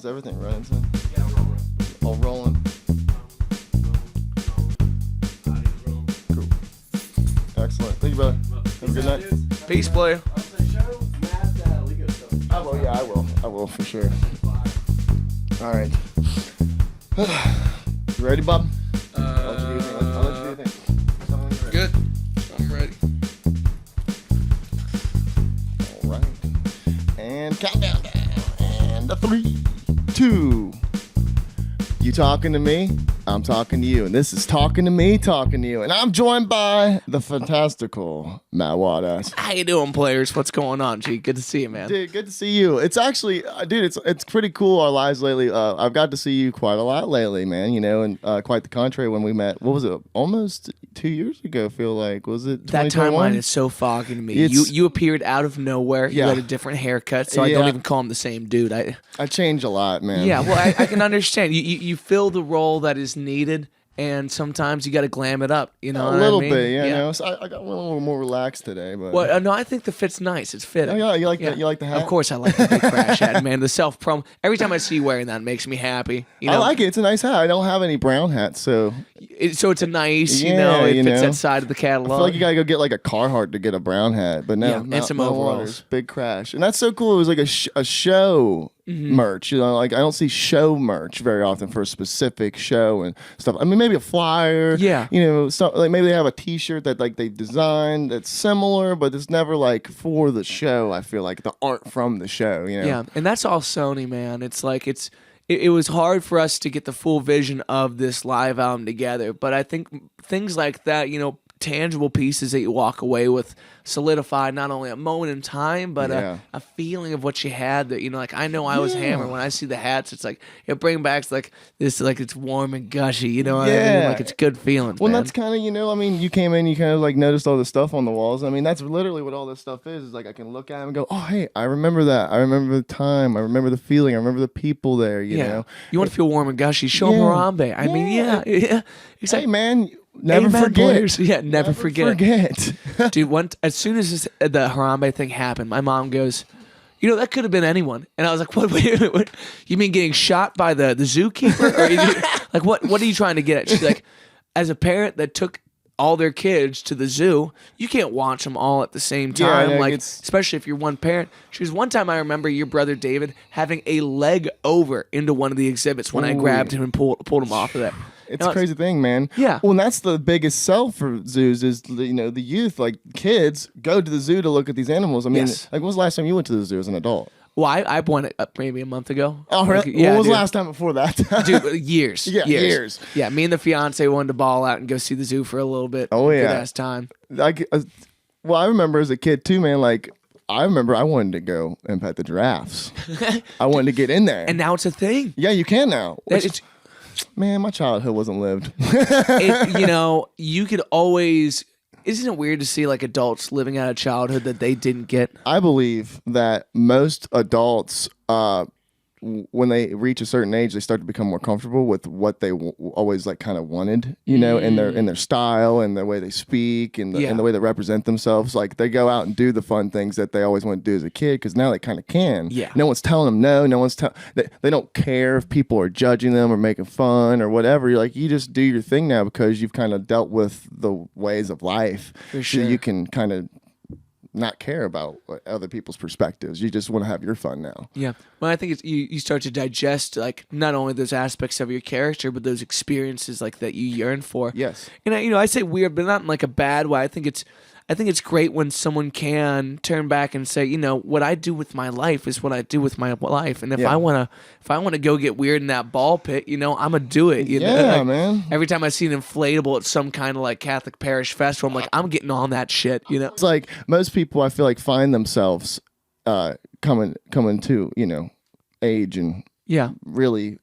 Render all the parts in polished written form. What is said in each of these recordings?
Is everything running, son? Yeah, I'm rolling. All rolling. Cool. Excellent. Thank you, brother. Have a good night. Peace, player. I will, yeah, I will. I will, for sure. All right. You ready, Bob? I'll let you do your thing. I'll let you do your thing. Tell me when you're ready. Good. I'm ready. All right. And countdown. And a 3, 2. You talking to me? I'm talking to you. And this is Talking to Me, Talking to You. And I'm joined by the fantastical Matt Mondaze. How you doing, players? What's going on, G? Good to see you, man. Dude, good to see you. It's actually, dude, it's pretty cool, our lives lately. I've got to see you quite a lot lately, man, you know, and quite the contrary when we met, what was it, almost 2 years ago, I feel like. Was it 2021? That timeline is so foggy to me. You appeared out of nowhere. Yeah. You had a different haircut, so I don't even call him the same dude. I changed a lot, man. Yeah, well, I can understand. You fill the role that is needed, and sometimes you got to glam it up. You know, A little what I mean? bit, yeah. You know, so I got a little more relaxed today, but. Well, no, I think the fit's nice. It's fitting. Oh, yeah, you like the hat? Of course, I like the big crash hat, man. The self-promo. Every time I see you wearing that, it makes me happy. You know? I like it. It's a nice hat. I don't have any brown hats, so. So it's a nice, Yeah, it you fits know. that side of the I catalog. feel like you gotta go get like a Carhartt to get a brown hat, but no, Yeah, and some overalls. Big crash, and that's so cool. It was like a show merch, you know. Like I don't see show merch very often for a specific show and stuff. I mean, maybe a flyer, Yeah. you know, like maybe they have a T-shirt that like they designed that's similar, but it's never like for the show. I feel like the art from the show, you know. Yeah, and that's all Sony, man. It's like it was hard for us to get the full vision of this live album together, but I think things like that, you know, tangible pieces that you walk away with solidify not only a moment in time, but a feeling of what you had that, you know, like I know I was hammered. When I see the hats, it's like it brings back like this, like it's warm and gushy, you know what I mean? Like it's good feelings, Well, man. that's kind of, you know, I mean, you came in, you kind of like noticed all the stuff on the walls. I mean, that's literally what all this stuff is like I can look at them and go, oh, hey, I remember that. I remember the time. I remember the feeling. I remember the people there, you know. You want to feel warm and gushy, show them Harambe. I mean, yeah. It's Hey, like, man, never Amen, forget. players. Yeah, never forget. Forget. As soon as the Harambe thing happened, my mom goes, you know, that could have been anyone. And I was like, what? You mean getting shot by the zookeeper? Like, what are you trying to get at? She's like, as a parent that took all their kids to the zoo, you can't watch them all at the same time. Like, especially if you're one parent. She was one time I remember your brother David having a leg over into one of the exhibits when I grabbed him and pulled him off of that. It's a crazy thing, man. Yeah. Well, and that's the biggest sell for zoos is, you know, the youth, like kids go to the zoo to look at these animals. I mean, like, when was the last time you went to the zoo as an adult? Well, I went up maybe a month ago. Oh, really? Yeah, what was dude. the last time before that? Dude, years. Yeah, years. Yeah, me and the fiance wanted to ball out and go see the zoo for a little bit. Oh, yeah. Good ass time. Like, well, I remember as a kid too, man. Like, I remember I wanted to go and pet the giraffes. I wanted to get in there. And now it's a thing. Yeah, you can now. Man, my childhood wasn't lived. You know, you could always. Isn't it weird to see like adults living out a childhood that they didn't get? I believe that most adults, when they reach a certain age, they start to become more comfortable with what they always like kind of wanted, you know, in their style and the way they speak and the way they represent themselves. Like they go out and do the fun things that they always wanted to do as a kid because now they kind of can. Yeah. No one's telling them no. No one's they don't care if people are judging them or making fun or whatever. You're like, you just do your thing now because you've kind of dealt with the ways of life. For sure. So you can kind of not care about other people's perspectives. You just want to have your fun now. Yeah. Well, I think it's you start to digest like not only those aspects of your character, but those experiences like that you yearn for. Yes. And I say weird, but not in like a bad way. I think it's great when someone can turn back and say, you know, what I do with my life is what I do with my life. And if I wanna go get weird in that ball pit, you know, I'm gonna do it. You know? Like, man. Every time I see an inflatable at some kind of like Catholic parish festival, I'm like, I'm getting on that shit. You know, it's like most people I feel like find themselves coming to, you know, age and really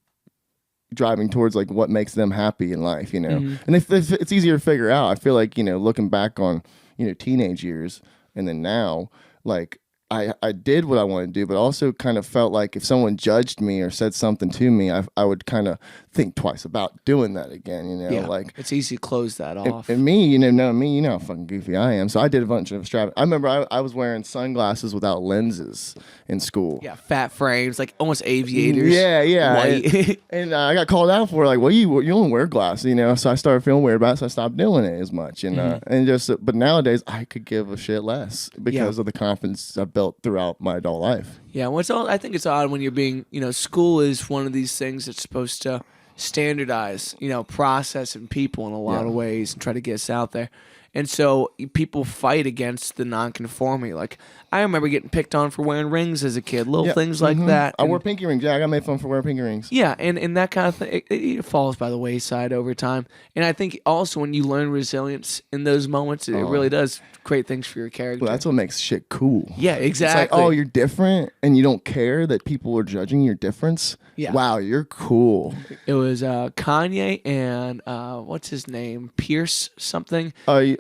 driving towards like what makes them happy in life, you know. And if it's easier to figure out. I feel like, you know, looking back on, you know, teenage years and then now, like I did what I wanted to do, but also kind of felt like if someone judged me or said something to me, I would kind of think twice about doing that again. Yeah, Like it's easy to close that off. and me, knowing me, you know how fucking goofy I am. So I did a bunch of I remember I was wearing sunglasses without lenses in school. Yeah, fat frames, like almost aviators. Yeah. White. And I got called out for it, like, well, you don't wear glasses, So I started feeling weird about it, so I stopped doing it as much. But nowadays I could give a shit less because of the confidence I built throughout my adult life. Yeah, I think it's odd when you're being, school is one of these things that's supposed to standardize, process and people in a lot of ways and try to get us out there. And so people fight against the nonconformity. Like, I remember getting picked on for wearing rings as a kid, little things like that. I wore pinky rings. Yeah, I got made fun for wearing pinky rings. Yeah, and that kind of thing, it falls by the wayside over time. And I think also when you learn resilience in those moments, it really does create things for your character. Well, that's what makes shit cool. Yeah, exactly. It's like, oh, you're different and you don't care that people are judging your difference? Yeah. Wow, you're cool. It was Kanye and what's his name? Pierce something. Fuck.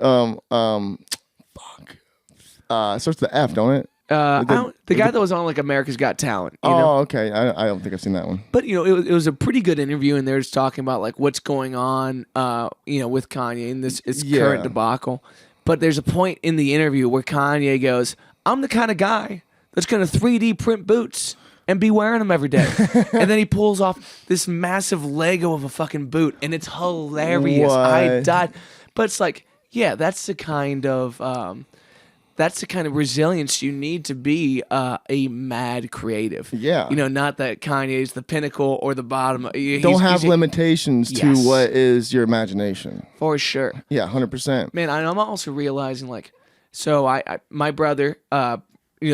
It starts with the F, don't it? The guy that was on like America's Got Talent. You know? Okay. I don't think I've seen that one. But it was a pretty good interview, and they're just talking about like what's going on, with Kanye and this current debacle. But there's a point in the interview where Kanye goes, "I'm the kind of guy that's gonna 3D print boots and be wearing them every day." And then he pulls off this massive Lego of a fucking boot, and it's hilarious. What? I died. But it's like, yeah, that's the kind of resilience you need to be a mad creative. Yeah. Not that Kanye's the pinnacle or the bottom. Don't have limitations to what is your imagination. For sure. Yeah, 100%. Man, I'm also realizing, like, so my brother,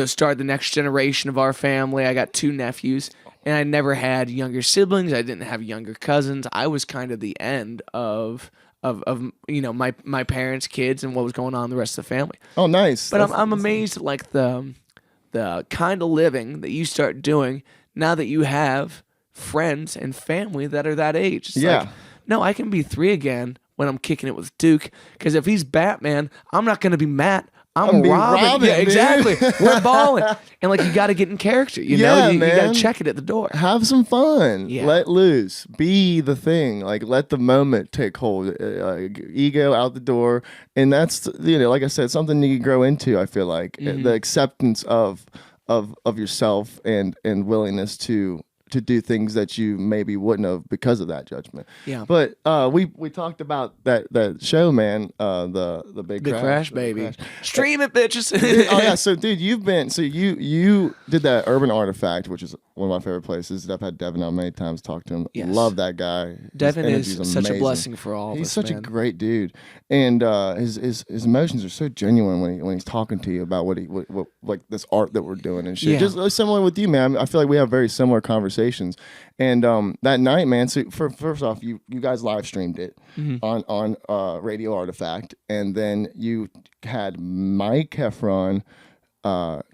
started the next generation of our family. I got 2 nephews, and I never had younger siblings. I didn't have younger cousins. I was kind of the end of my parents' kids and what was going on in the rest of the family. Oh, nice. But I'm amazed at like the kind of living that you start doing now that you have friends and family that are that age. It's like, no, I can be 3 again when I'm kicking it with Duke, because if he's Batman, I'm not going to be Matt. I'm Robin. Yeah, exactly. We're balling. And like, you got to get in character, you know? You got to check it at the door. Have some fun. Yeah. Let loose. Be the thing. Like, let the moment take hold. Ego out the door. And that's, like I said, something you can grow into, I feel like. The acceptance of yourself and willingness to do things that you maybe wouldn't have because of that judgment. Yeah. But we talked about that show, man. The Big Crash, baby. Stream it, bitches. Oh yeah. So dude, you did that Urban Artifact, which is one of my favorite places. I've had Devin on many times, talked to him. Yes. Love that guy. Devin is such a blessing for all of us. He's such a great dude, and his emotions are so genuine when he's talking to you about what like this art that we're doing and shit. Yeah. Just similar with you, man. I feel like we have very similar conversations. And that night, man. So first off, you guys live streamed it on Radio Artifact, and then you had Mike Heffron,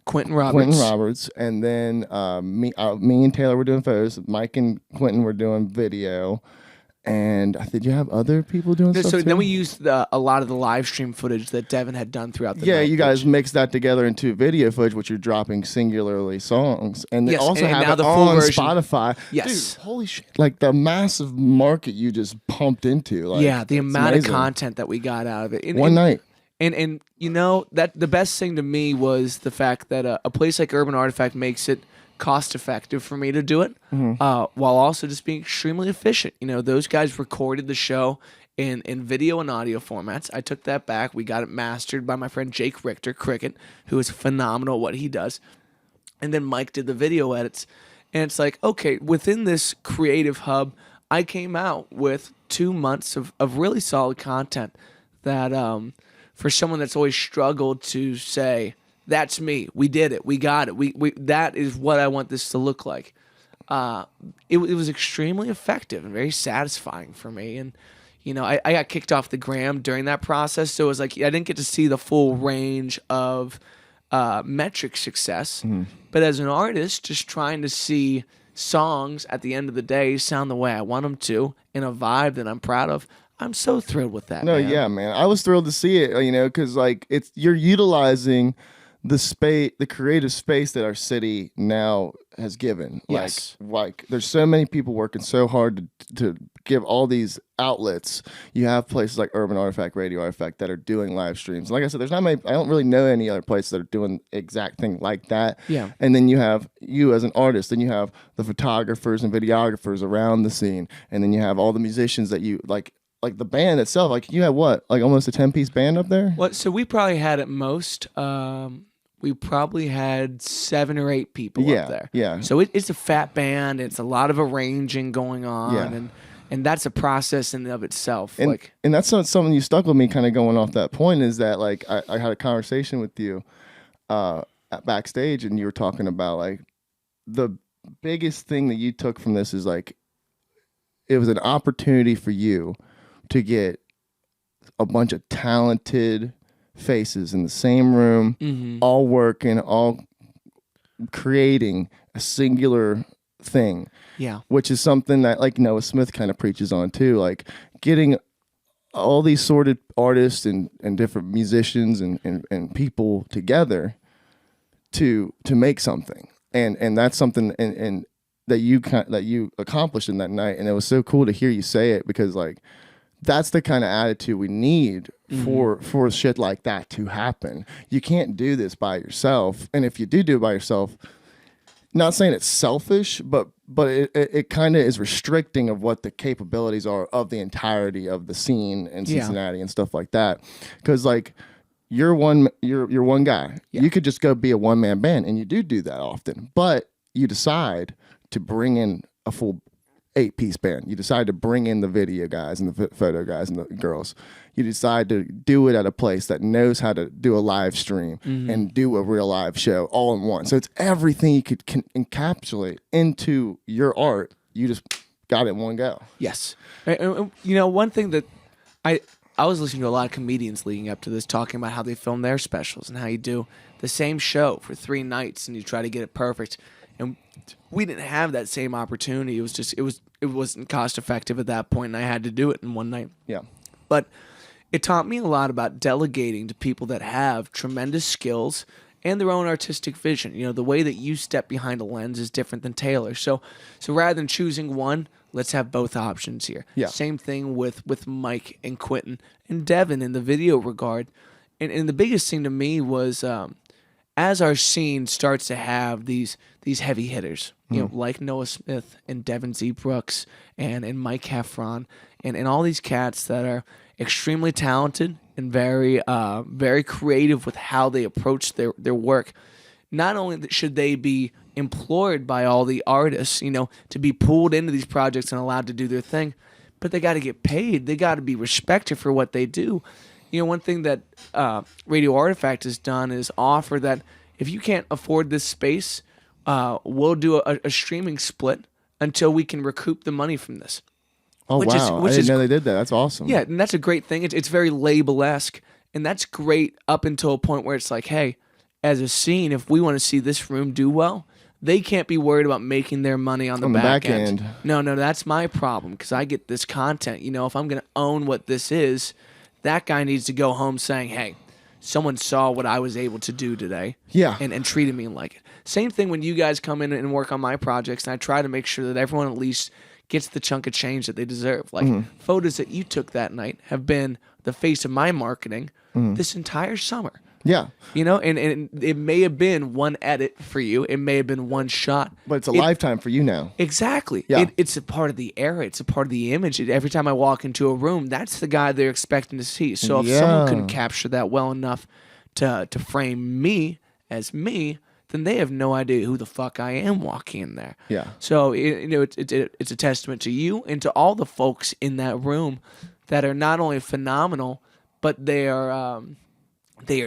Quentin Roberts, and then me and Taylor were doing photos. Mike and Quentin were doing video. And did you have other people doing stuff too? Then we used a lot of the live stream footage that Devin had done throughout the night. Yeah, you guys mixed that together into video footage, which you're dropping singularly songs. And they also have it on Spotify. Yes. Dude, holy shit. Like the massive market you just pumped into. Like, the amount of content that we got out of it. One night. And that the best thing to me was the fact that a place like Urban Artifact makes it cost effective for me to do it, while also just being extremely efficient. Those guys recorded the show in video and audio formats. I took that back. We got it mastered by my friend Jake Richter, Cricket, who is phenomenal at what he does. And then Mike did the video edits. And it's like, okay, within this creative hub, I came out with 2 months of really solid content that for someone that's always struggled to say, that's me. We did it. We got it. We that is what I want this to look like. It was extremely effective and very satisfying for me. And I got kicked off the gram during that process, so it was like I didn't get to see the full range of metric success. But as an artist, just trying to see songs at the end of the day sound the way I want them to in a vibe that I'm proud of. I'm so thrilled with that. No, man. yeah, man. I was thrilled to see it. Because like you're utilizing the creative space that our city now has given. Yes. Like there's so many people working so hard to give all these outlets. You have places like Urban Artifact, Radio Artifact that are doing live streams. Like I said, there's not many. I don't really know any other places that are doing exact thing like that. Yeah. And then you have you as an artist, and you have the photographers and videographers around the scene, and then you have all the musicians that you like the band itself. Like you had what, like almost a 10-piece band up there. What? So we probably had at most. We probably had 7 or 8 people up there. Yeah. So it's a fat band. It's a lot of arranging going on, Yeah. and that's a process in and of itself. And that's something you stuck with me, kind of going off that point, is that like I had a conversation with you at backstage, and you were talking about like the biggest thing that you took from this is like it was an opportunity for you to get a bunch of talented faces in the same room, all working, all creating a singular thing. Yeah. Which is something that like Noah Smith kind of preaches on too, like getting all these sorted artists and different musicians and people together to make something. And that's something and that you accomplished in that night. And it was so cool to hear you say it, because like that's the kind of attitude we need for shit like that to happen. You can't do this by yourself. And if you do it by yourself, not saying it's selfish, but it kind of is restricting of what the capabilities are of the entirety of the scene in Cincinnati and stuff like that. Because like you're one guy. Yeah. You could just go be a one-man band, and you do that often. But you decide to bring in a full 8-piece band. You decide to bring in the video guys and the photo guys and the girls. You decide to do it at a place that knows how to do a live stream and do a real live show all in one. So it's everything you could encapsulate into your art. You just got it in one go. Yes. You know, one thing that I was listening to a lot of comedians leading up to this talking about how they film their specials and how you do the same show for 3 nights and you try to get it perfect. And we didn't have that same opportunity. It was just it wasn't cost effective at that point, and I had to do it in one night. Yeah. But it taught me a lot about delegating to people that have tremendous skills and their own artistic vision. You know, the way that you step behind a lens is different than Taylor. So rather than choosing one, let's have both options here. Yeah. Same thing with Mike and Quentin and Devin in the video regard. And the biggest thing to me was as our scene starts to have these heavy hitters, you know, like Noah Smith and Devin Z. Brooks and Mike Heffron and all these cats that are extremely talented and very very creative with how they approach their work. Not only should they be employed by all the artists, you know, to be pulled into these projects and allowed to do their thing, but they got to get paid. They got to be respected for what they do. You know, one thing that Radio Artifact has done is offer that if you can't afford this space, we'll do a streaming split until we can recoup the money from this. Oh, wow. I didn't know they did that. That's awesome. Yeah, and that's a great thing. It's very label-esque, and that's great up until a point where it's like, hey, as a scene, if we want to see this room do well, they can't be worried about making their money on the back end. No, that's my problem, because I get this content. You know, if I'm going to own what this is, that guy needs to go home saying, hey, someone saw what I was able to do today. Yeah. And treated me like it. Same thing when you guys come in and work on my projects, and I try to make sure that everyone at least gets the chunk of change that they deserve. Like photos that you took that night have been the face of my marketing this entire summer. Yeah. You know, and it may have been one edit for you. It may have been one shot. But it's a lifetime for you now. Exactly. Yeah. It's a part of the era. It's a part of the image. Every time I walk into a room, that's the guy they're expecting to see. So if someone couldn't capture that well enough to frame me as me, then they have no idea who the fuck I am walking in there. Yeah. So it's a testament to you and to all the folks in that room that are not only phenomenal, but they are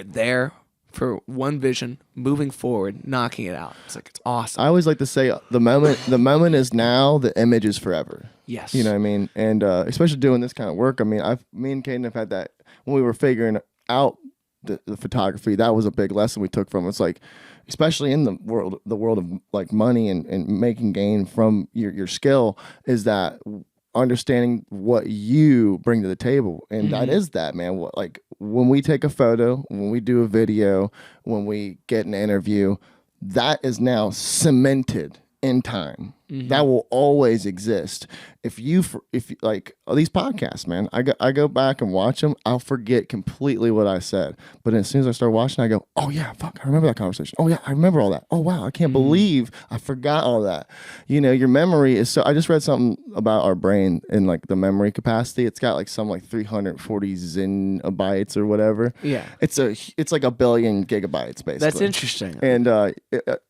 there for one vision, moving forward, knocking it out. It's like, it's awesome. I always like to say the moment is now, the image is forever. Yes. You know what I mean? And especially doing this kind of work. I mean, me and Caden have had that when we were figuring out the photography. That was a big lesson we took from it. It's like, especially in the world of like money and making gain from your skill, is that understanding what you bring to the table, and that is that, man. What, like when we take a photo, when we do a video, when we get an interview, that is now cemented in time. That will always exist. If you like these podcasts, man, I go back and watch them, I'll forget completely what I said, but as soon as I start watching, I go, oh yeah, fuck, I remember that conversation. Oh yeah, I remember all that. Oh wow, I can't believe I forgot all that. You know, your memory is so. I just read something about our brain and like the memory capacity. It's got like some like 340 zettabytes or whatever. Yeah, it's like a billion gigabytes basically. That's interesting. And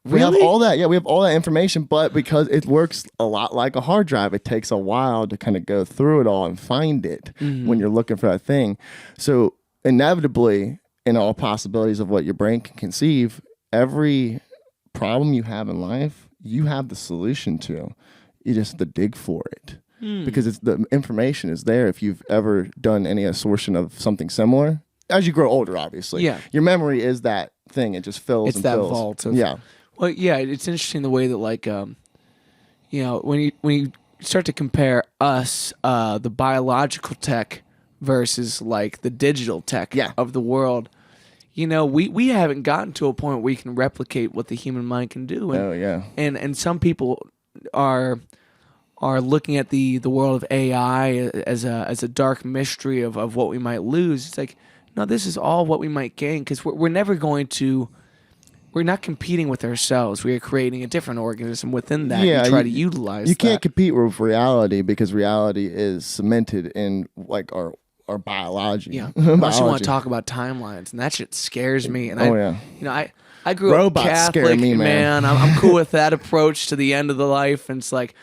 we have all that. Yeah, we have all that information, but because it works a lot like a hard drive, it takes a while to kind of go through it all and find it when you're looking for that thing. So inevitably, in all possibilities of what your brain can conceive, every problem you have in life, you have the solution to. You just have to dig for it. Because it's the information is there if you've ever done any assortion of something similar. As you grow older, obviously. Yeah. Your memory is that thing. It just fills It's and that fills. vault of, yeah. Well, yeah, it's interesting the way that like you know, when you start to compare us, the biological tech versus like the digital tech of the world, you know, we haven't gotten to a point where we can replicate what the human mind can do. And, and some people are looking at the world of AI as a dark mystery of what we might lose. It's like, no, this is all what we might gain, because we're never going to. We're not competing with ourselves. We are creating a different organism within that and try to utilize You can't compete with reality because reality is cemented in like our biology. Yeah. Unless you want to talk about timelines, and that shit scares me. And you know, I grew Robots up Catholic, scare me, man. I'm cool with that approach to the end of the life. And it's like,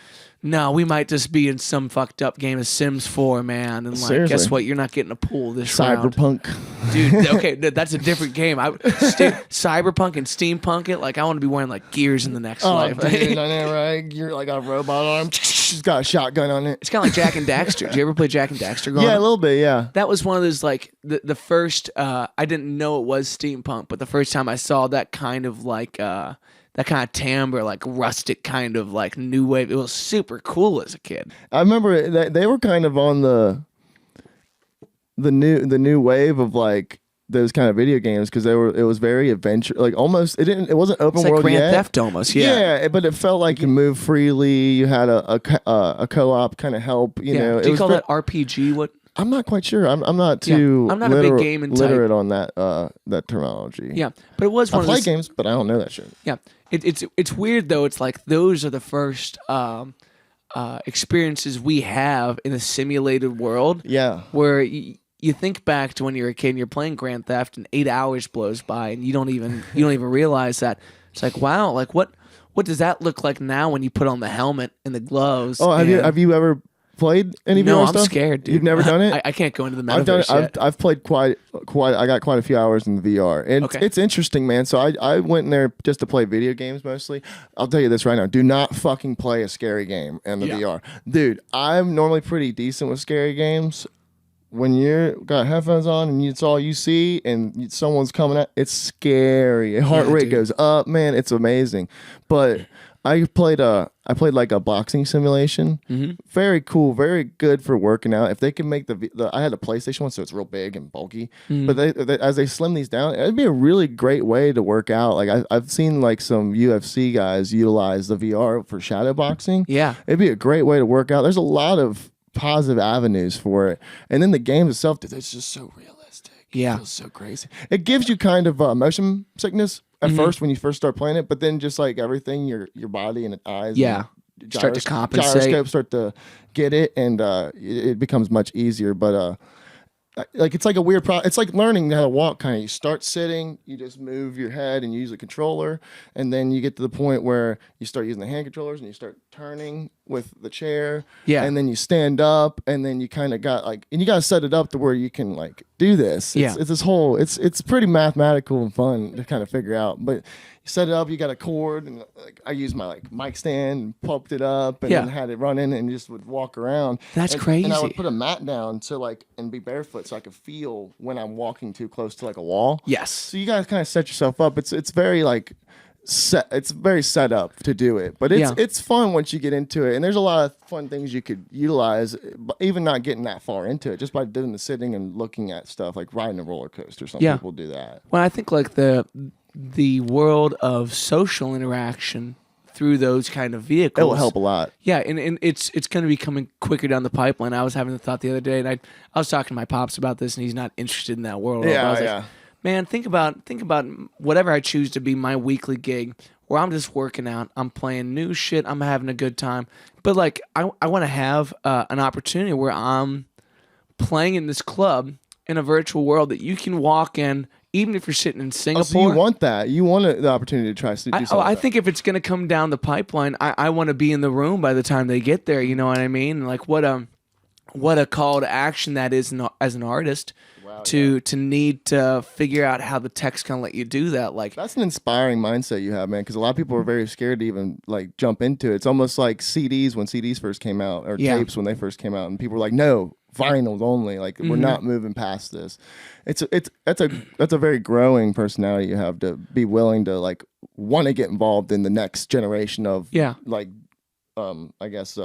no, we might just be in some fucked up game of Sims 4, man. And like, Seriously. guess what? You're not getting a pool this round. Cyberpunk. Dude, okay, that's a different game. Cyberpunk and steampunk it. Like, I want to be wearing like gears in the next life. Dude, I know, right? You're like a robot arm. She's got a shotgun on it. It's kind of like Jack and Daxter. Did you ever play Jack and Daxter growing Yeah, up? a little bit, yeah. That was one of those, like, the first, I didn't know it was steampunk, but the first time I saw that kind of, like, that kind of timbre, like, rustic kind of, like, new wave, it was super cool as a kid. I remember that they were kind of on the new wave of, like, those kind of video games, because it was very adventure, like almost it wasn't open It's like world Grand yet. Theft almost, yeah. But it felt like you moved freely. You had a co-op kind of help. You know, Do you call that RPG? What? I'm not quite sure. I'm not too. I'm not a big gaming type. literate on that terminology. Yeah, but it was one I of play those games, but I don't know that shit. Yeah, it's weird though. It's like those are the first experiences we have in a simulated world. Yeah, where you think back to when you were a kid and you're playing Grand Theft and 8 hours blows by and you don't even realize that. It's like, wow, like what does that look like now when you put on the helmet and the gloves? Oh, have you ever played any VR stuff? No, I'm scared, dude. You've never done it? I can't go into the metaverse yet. I've played quite. I got quite a few hours in the VR, and it's interesting, man. So I went in there just to play video games mostly. I'll tell you this right now: do not fucking play a scary game in the VR, dude. I'm normally pretty decent with scary games. When you got headphones on and it's all you see and someone's coming at, it's scary. Heart rate goes up, man. It's amazing. But I played like a boxing simulation. Mm-hmm. Very cool, very good for working out. If they can make I had a PlayStation one, so it's real big and bulky. Mm-hmm. But they as they slim these down, it'd be a really great way to work out. Like I've seen like some UFC guys utilize the VR for shadow boxing. Yeah, it'd be a great way to work out. There's a lot of positive avenues for it, and then the game itself, dude, it's just so realistic. Yeah, it feels so crazy. It gives you kind of motion sickness at first when you first start playing it, but then just like everything, your body and eyes, start to compensate. Gyroscopes start to get it, and it becomes much easier. But like it's like a weird it's like learning how to walk. Kind of, you start sitting, you just move your head and you use a controller, and then you get to the point where you start using the hand controllers and you start turning with the chair, and then you stand up, and then you kind of got like, and you got to set it up to where you can like do this. It's this whole, it's pretty mathematical and fun to kind of figure out. But you set it up, you got a cord, and like I used my like mic stand and pumped it up, and then had it running and just would walk around. That's crazy. And I would put a mat down to like and be barefoot so I could feel when I'm walking too close to like a wall. Yes. So you guys kind of set yourself up. It's very like it's very set up to do it, but it's fun once you get into it, and there's a lot of fun things you could utilize, even not getting that far into it, just by doing the sitting and looking at stuff like riding a roller coaster. Some people do that. Well, I think like the world of social interaction through those kind of vehicles, It will help a lot. Yeah, and it's going to be coming quicker down the pipeline. I was having the thought the other day, and I was talking to my pops about this, and he's not interested in that world. Yeah, I was yeah. like, man, think about whatever I choose to be my weekly gig, where I'm just working out, I'm playing new shit, I'm having a good time. But like, I want to have an opportunity where I'm playing in this club in a virtual world that you can walk in, even if you're sitting in Singapore. So you want that? You want the opportunity to try to do something? I think if it's going to come down the pipeline, I want to be in the room by the time they get there. You know what I mean? Like what a call to action that is as an artist. Wow, to need to figure out how the tech's gonna let you do that. Like that's an inspiring mindset you have, man. Because a lot of people are very scared to even like jump into it. It's almost like CDs when CDs first came out, or tapes when they first came out, and people were like, "No, vinyls only. Like we're not moving past this." That's a very growing personality you have, to be willing to like want to get involved in the next generation of like I guess.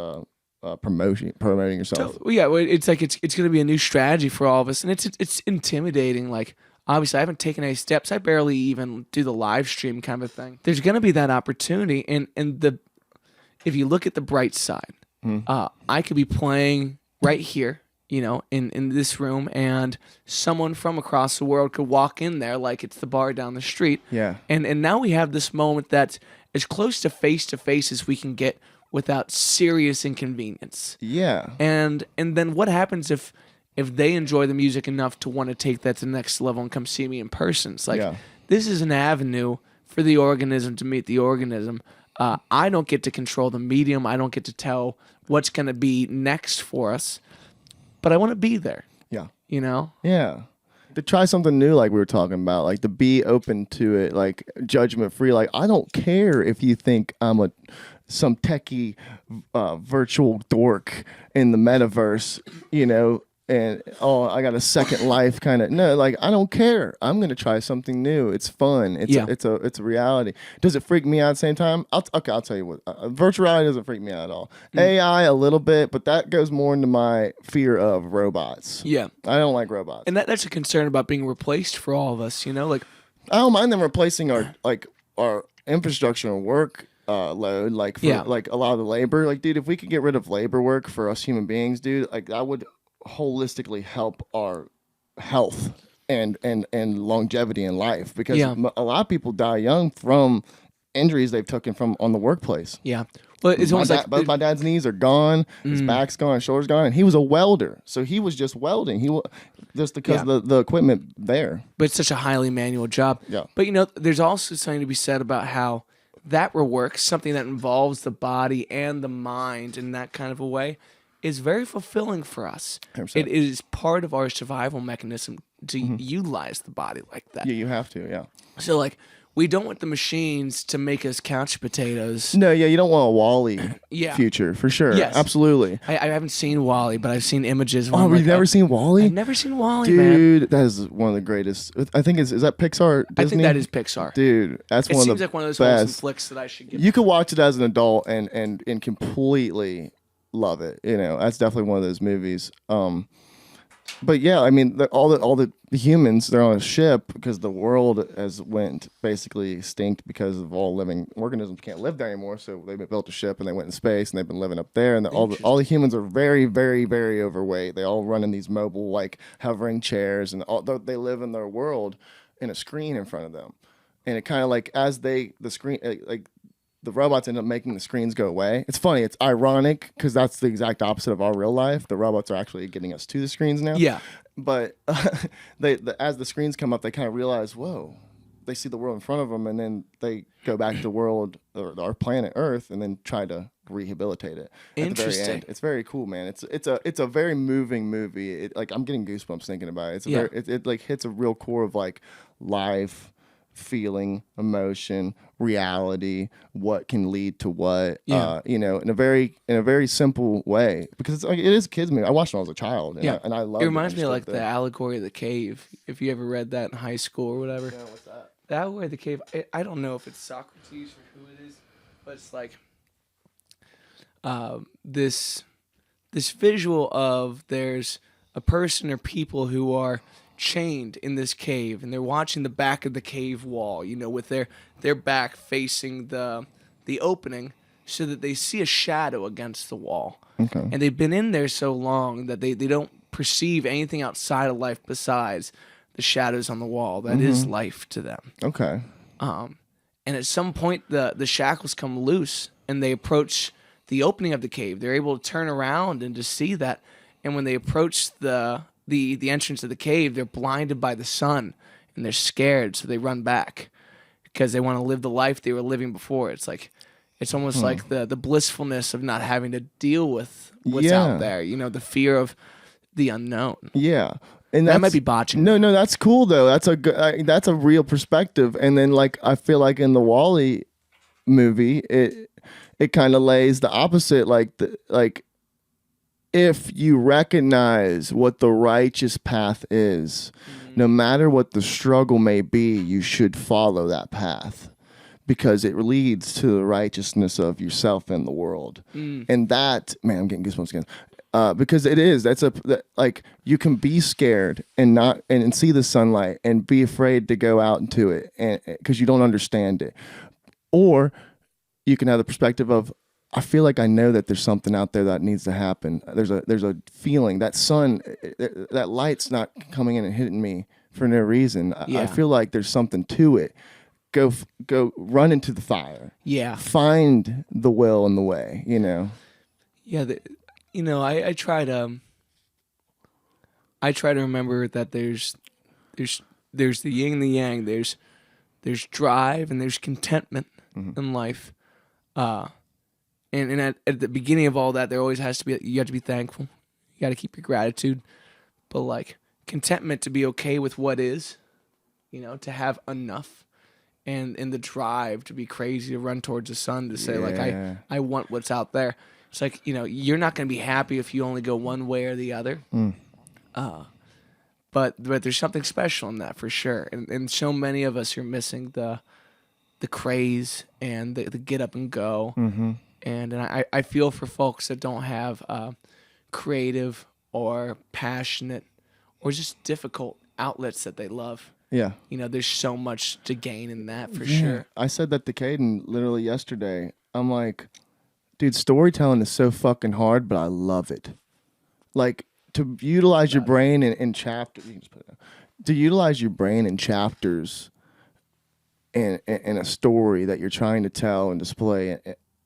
Promoting yourself. Yeah, it's like it's going to be a new strategy for all of us, and it's intimidating. Like obviously, I haven't taken any steps. I barely even do the live stream kind of thing. There's going to be that opportunity, and if you look at the bright side, I could be playing right here, you know, in this room, and someone from across the world could walk in there like it's the bar down the street. Yeah, and now we have this moment that's as close to face as we can get, without serious inconvenience. Yeah. And then what happens if they enjoy the music enough to want to take that to the next level and come see me in person? It's like, this is an avenue for the organism to meet the organism. I don't get to control the medium. I don't get to tell what's going to be next for us, but I want to be there. Yeah. You know? Yeah. To try something new, like we were talking about, like to be open to it, like judgment free. Like, I don't care if you think I'm some techie virtual dork in the metaverse, you know, and I got a second life kind of. No, like I don't care. I'm gonna try something new. It's fun. It's a reality. Does it freak me out at the same time? I'll tell you what. Virtual reality doesn't freak me out at all. AI a little bit, but that goes more into my fear of robots. Yeah, I don't like robots, and that's a concern about being replaced for all of us. You know, like I don't mind them replacing our infrastructure and work load, like for like a lot of the labor. Like, dude, if we could get rid of labor work for us human beings, dude, like that would holistically help our health and longevity in life, because a lot of people die young from injuries they've taken from on the workplace. Yeah. Well, it's almost like both my dad's knees are gone, his back's gone, his shoulder's gone, and he was a welder, so he was just welding. He just because of the equipment there. But it's such a highly manual job. Yeah. But you know, there's also something to be said about how that work, something that involves the body and the mind in that kind of a way, is very fulfilling for us. 100%. It is part of our survival mechanism to utilize the body like that. Yeah, you have to. Yeah. So like, we don't want the machines to make us couch potatoes. No, yeah, you don't want a Wall-E future, for sure. Yes. Absolutely. I haven't seen Wall-E, but I've seen images. Oh, you've never seen Wall-E? I've never seen Wall-E, dude, man. that is one of the greatest. I think is that Pixar, Disney? I think that is Pixar. Dude, that's one of the seems like one of those wholesome flicks that I should get. You could watch it as an adult and completely love it. You know, that's definitely one of those movies. But yeah, I mean, all the humans, they're on a ship because the world has went basically extinct because of all living organisms can't live there anymore. So they built a ship and they went in space and they've been living up there. And all the humans are very, very, very overweight. They all run in these mobile, like hovering chairs, and they live in their world in a screen in front of them. And it kind of like as the robots end up making the screens go away. It's funny. It's ironic because that's the exact opposite of our real life. The robots are actually getting us to the screens now. Yeah. But as the screens come up, they kind of realize, whoa, they see the world in front of them, and then they go back to the world, or our planet Earth, and then try to rehabilitate it. At the very end. It's very cool, man. It's a very moving movie. Like I'm getting goosebumps thinking about it. It like hits a real core of like life, feeling, emotion, reality, what can lead to what, you know, in a very simple way, because it's like, it is a kids movie. I watched it when I was a child, and I love it. It reminds me of like the allegory of the cave, if you ever read that in high school or whatever. Yeah, what's that? that where the cave. I don't know if it's Socrates or who it is, but it's like this visual of there's a person or people who are chained in this cave and they're watching the back of the cave wall, with their back facing the opening so that they see a shadow against the wall. Okay. And they've been in there so long that they don't perceive anything outside of life besides the shadows on the wall. That is life to them. Okay. And at some point the shackles come loose and they approach the opening of the cave. They're able to turn around and to see that. And when they approach the entrance of the cave, they're blinded by the sun and they're scared, so they run back because they want to live the life they were living before. It's like it's almost like the blissfulness of not having to deal with what's out there. The fear of the unknown. Yeah. And that might be botching. No, that's cool though. That's a good, that's a real perspective. And then like I feel like in the Wall-E movie, it kind of lays the opposite. Like if you recognize what the righteous path is, no matter what the struggle may be, you should follow that path because it leads to the righteousness of yourself and the world. And that, man, I'm getting goosebumps again. Because it is, like you can be scared and see the sunlight and be afraid to go out into it and because you don't understand it. Or you can have the perspective of, I feel like I know that there's something out there that needs to happen. There's a feeling that sun, that light's not coming in and hitting me for no reason. I feel like there's something to it. Go run into the fire. Yeah. Find the will and the way, Yeah. I try to remember that there's the yin and the yang. There's drive and there's contentment in life. And at the beginning of all that, there always has to be, you have to be thankful. You got to keep your gratitude. But like contentment to be okay with what is, to have enough. And the drive to be crazy, to run towards the sun, to say like, I want what's out there. It's like, you're not going to be happy if you only go one way or the other. But there's something special in that for sure. And so many of us are missing the craze and the get up and go. And I feel for folks that don't have creative or passionate or just difficult outlets that they love. Yeah. There's so much to gain in that for sure. I said that to Caden literally yesterday. I'm like, dude, storytelling is so fucking hard, but I love it. Like to utilize your brain in chapters. To utilize your brain in chapters in a story that you're trying to tell and display,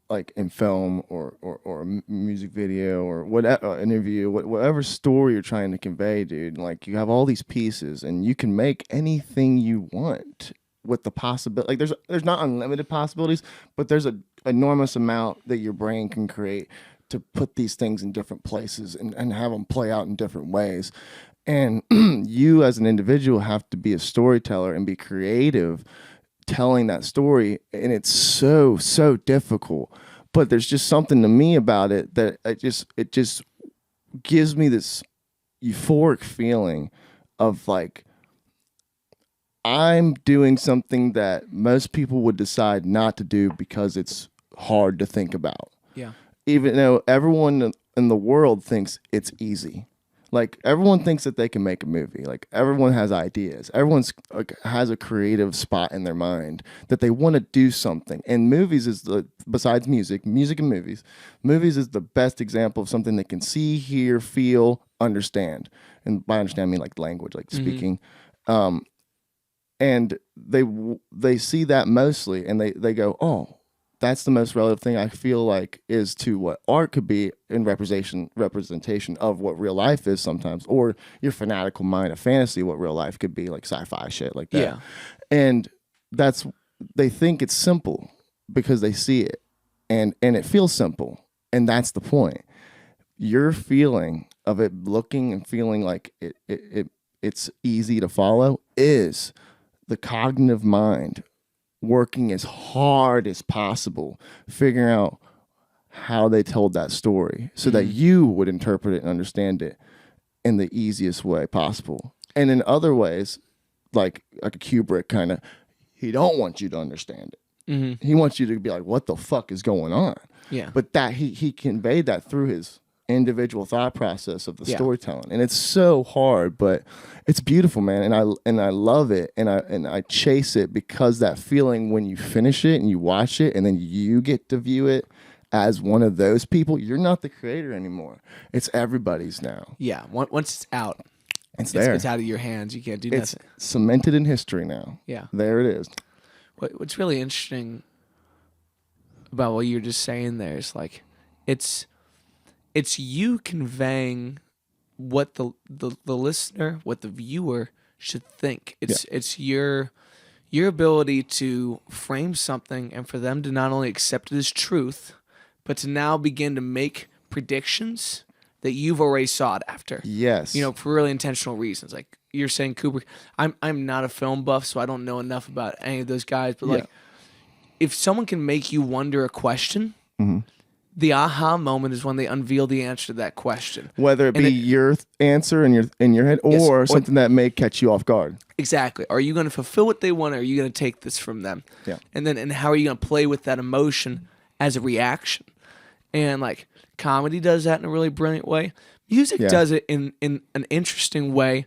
like in film or a music video or whatever interview, whatever story you're trying to convey, dude. Like you have all these pieces, and you can make anything you want with the possibility. Like there's not unlimited possibilities, but there's an enormous amount that your brain can create to put these things in different places and have them play out in different ways. And you as an individual have to be a storyteller and be creative telling that story, and it's so difficult, but there's just something to me about it that it just gives me this euphoric feeling of like I'm doing something that most people would decide not to do because it's hard to think about. Yeah. Even though everyone in the world thinks it's easy. Like everyone thinks that they can make a movie. Like everyone has ideas. Everyone's has a creative spot in their mind that they want to do something. And movies is besides music and movies is the best example of something they can see, hear, feel, understand. And by understand I mean like language, like speaking. And they see that mostly, and they go, oh, that's the most relevant thing I feel like is to what art could be in representation of what real life is sometimes, or your fanatical mind of fantasy, what real life could be, like sci-fi shit like that. Yeah. And they think it's simple because they see it and it feels simple. And that's the point. Your feeling of it looking and feeling like it's easy to follow is the cognitive mind working as hard as possible, figuring out how they told that story so that you would interpret it and understand it in the easiest way possible. And in other ways, like a Kubrick kind of, he don't want you to understand it. He wants you to be like, what the fuck is going on? Yeah. But that he conveyed that through his individual thought process of the Yeah. storytelling, and it's so hard, but it's beautiful, man. And I love it, and I chase it, because that feeling when you finish it and you watch it, and then you get to view it as one of those people. You're not the creator anymore. It's everybody's now. Yeah. Once it's out, It's there. It's out of your hands. You can't do It's nothing. cemented in history now. Yeah. There it is. What's really interesting about what you're just saying there is like, it's you conveying what the listener, what the viewer should think. It's your ability to frame something and for them to not only accept it as truth, but to now begin to make predictions that you've already sought after. Yes. You know, for really intentional reasons. Like you're saying Kubrick, I'm not a film buff, so I don't know enough about any of those guys, but like if someone can make you wonder a question, the aha moment is when they unveil the answer to that question. Whether it be your answer in your head, or something that may catch you off guard. Exactly. Are you going to fulfill what they want, or are you going to take this from them? Yeah. And how are you going to play with that emotion as a reaction? And like comedy does that in a really brilliant way. Music does it in an interesting way.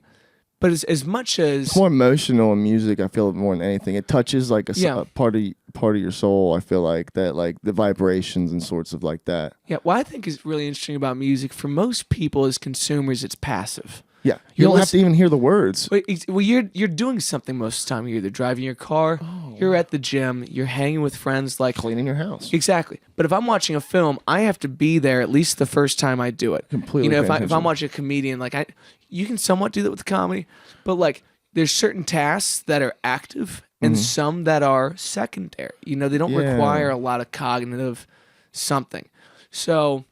But as much as it's more emotional in music, I feel more than anything. It touches like a part of your soul. I feel like that, like the vibrations and sorts of like that. Yeah, what I think is really interesting about music, for most people as consumers, it's passive. Yeah, you don't have to even hear the words. Well, you're doing something most of the time. You're either driving your car, you're at the gym, you're hanging with friends, like cleaning your house. Exactly. But if I'm watching a film, I have to be there at least the first time I do it. Completely. You know, if I'm watching a comedian, like you can somewhat do that with comedy, but like there's certain tasks that are active and some that are secondary. You know, they don't require a lot of cognitive something. So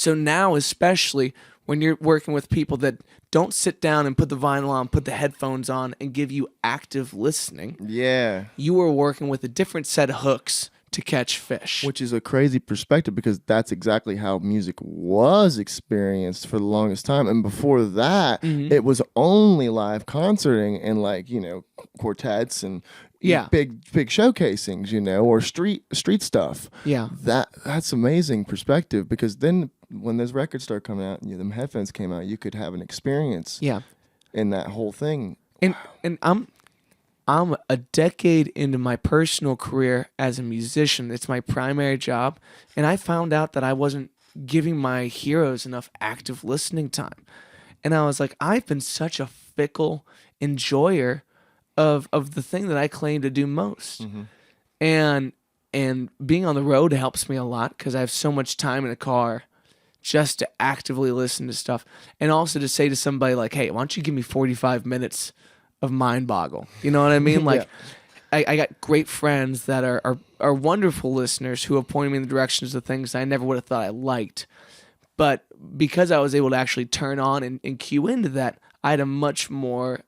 now, especially when you're working with people that don't sit down and put the vinyl on, put the headphones on, and give you active listening. Yeah. You are working with a different set of hooks to catch fish. Which is a crazy perspective, because that's exactly how music was experienced for the longest time. And before that, it was only live concerting and like, you know, quartets and big showcasings, you know, or street stuff. Yeah. That's amazing perspective, because then when those records start coming out and them headphones came out, you could have an experience in that whole thing. And I'm a decade into my personal career as a musician. It's my primary job. And I found out that I wasn't giving my heroes enough active listening time. And I was like, I've been such a fickle enjoyer of the thing that I claim to do most. And being on the road helps me a lot, because I have so much time in a car just to actively listen to stuff. And also to say to somebody like, hey, why don't you give me 45 minutes of mind boggle? You know what I mean? Like I got great friends that are wonderful listeners who have pointed me in the directions of things I never would have thought I liked. But because I was able to actually turn on and cue into that, I had a much more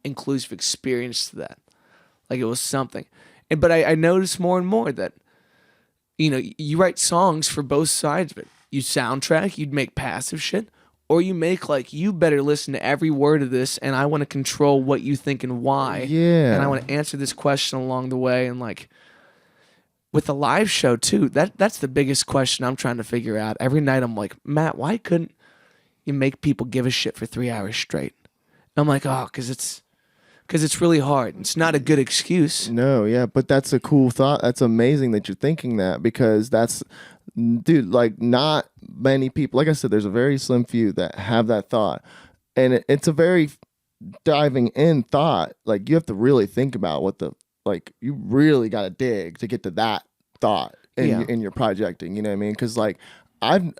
inclusive experience to that. Like it was something. But I noticed more and more that, you know, you write songs for both sides of it. You soundtrack, you'd make passive shit, or you make like, you better listen to every word of this, and I want to control what you think and why. Yeah. And I want to answer this question along the way. And like with the live show too, that's the biggest question I'm trying to figure out. Every night I'm like, Matt, why couldn't you make people give a shit for 3 hours straight? And I'm like, oh, because it's really hard. It's not a good excuse. No, yeah, but that's a cool thought. That's amazing that you're thinking that, because that's, dude, like not many people, like I said, there's a very slim few that have that thought. And it's a very diving in thought. Like you have to really think about you really got to dig to get to that thought in your projecting, you know what I mean? Because like I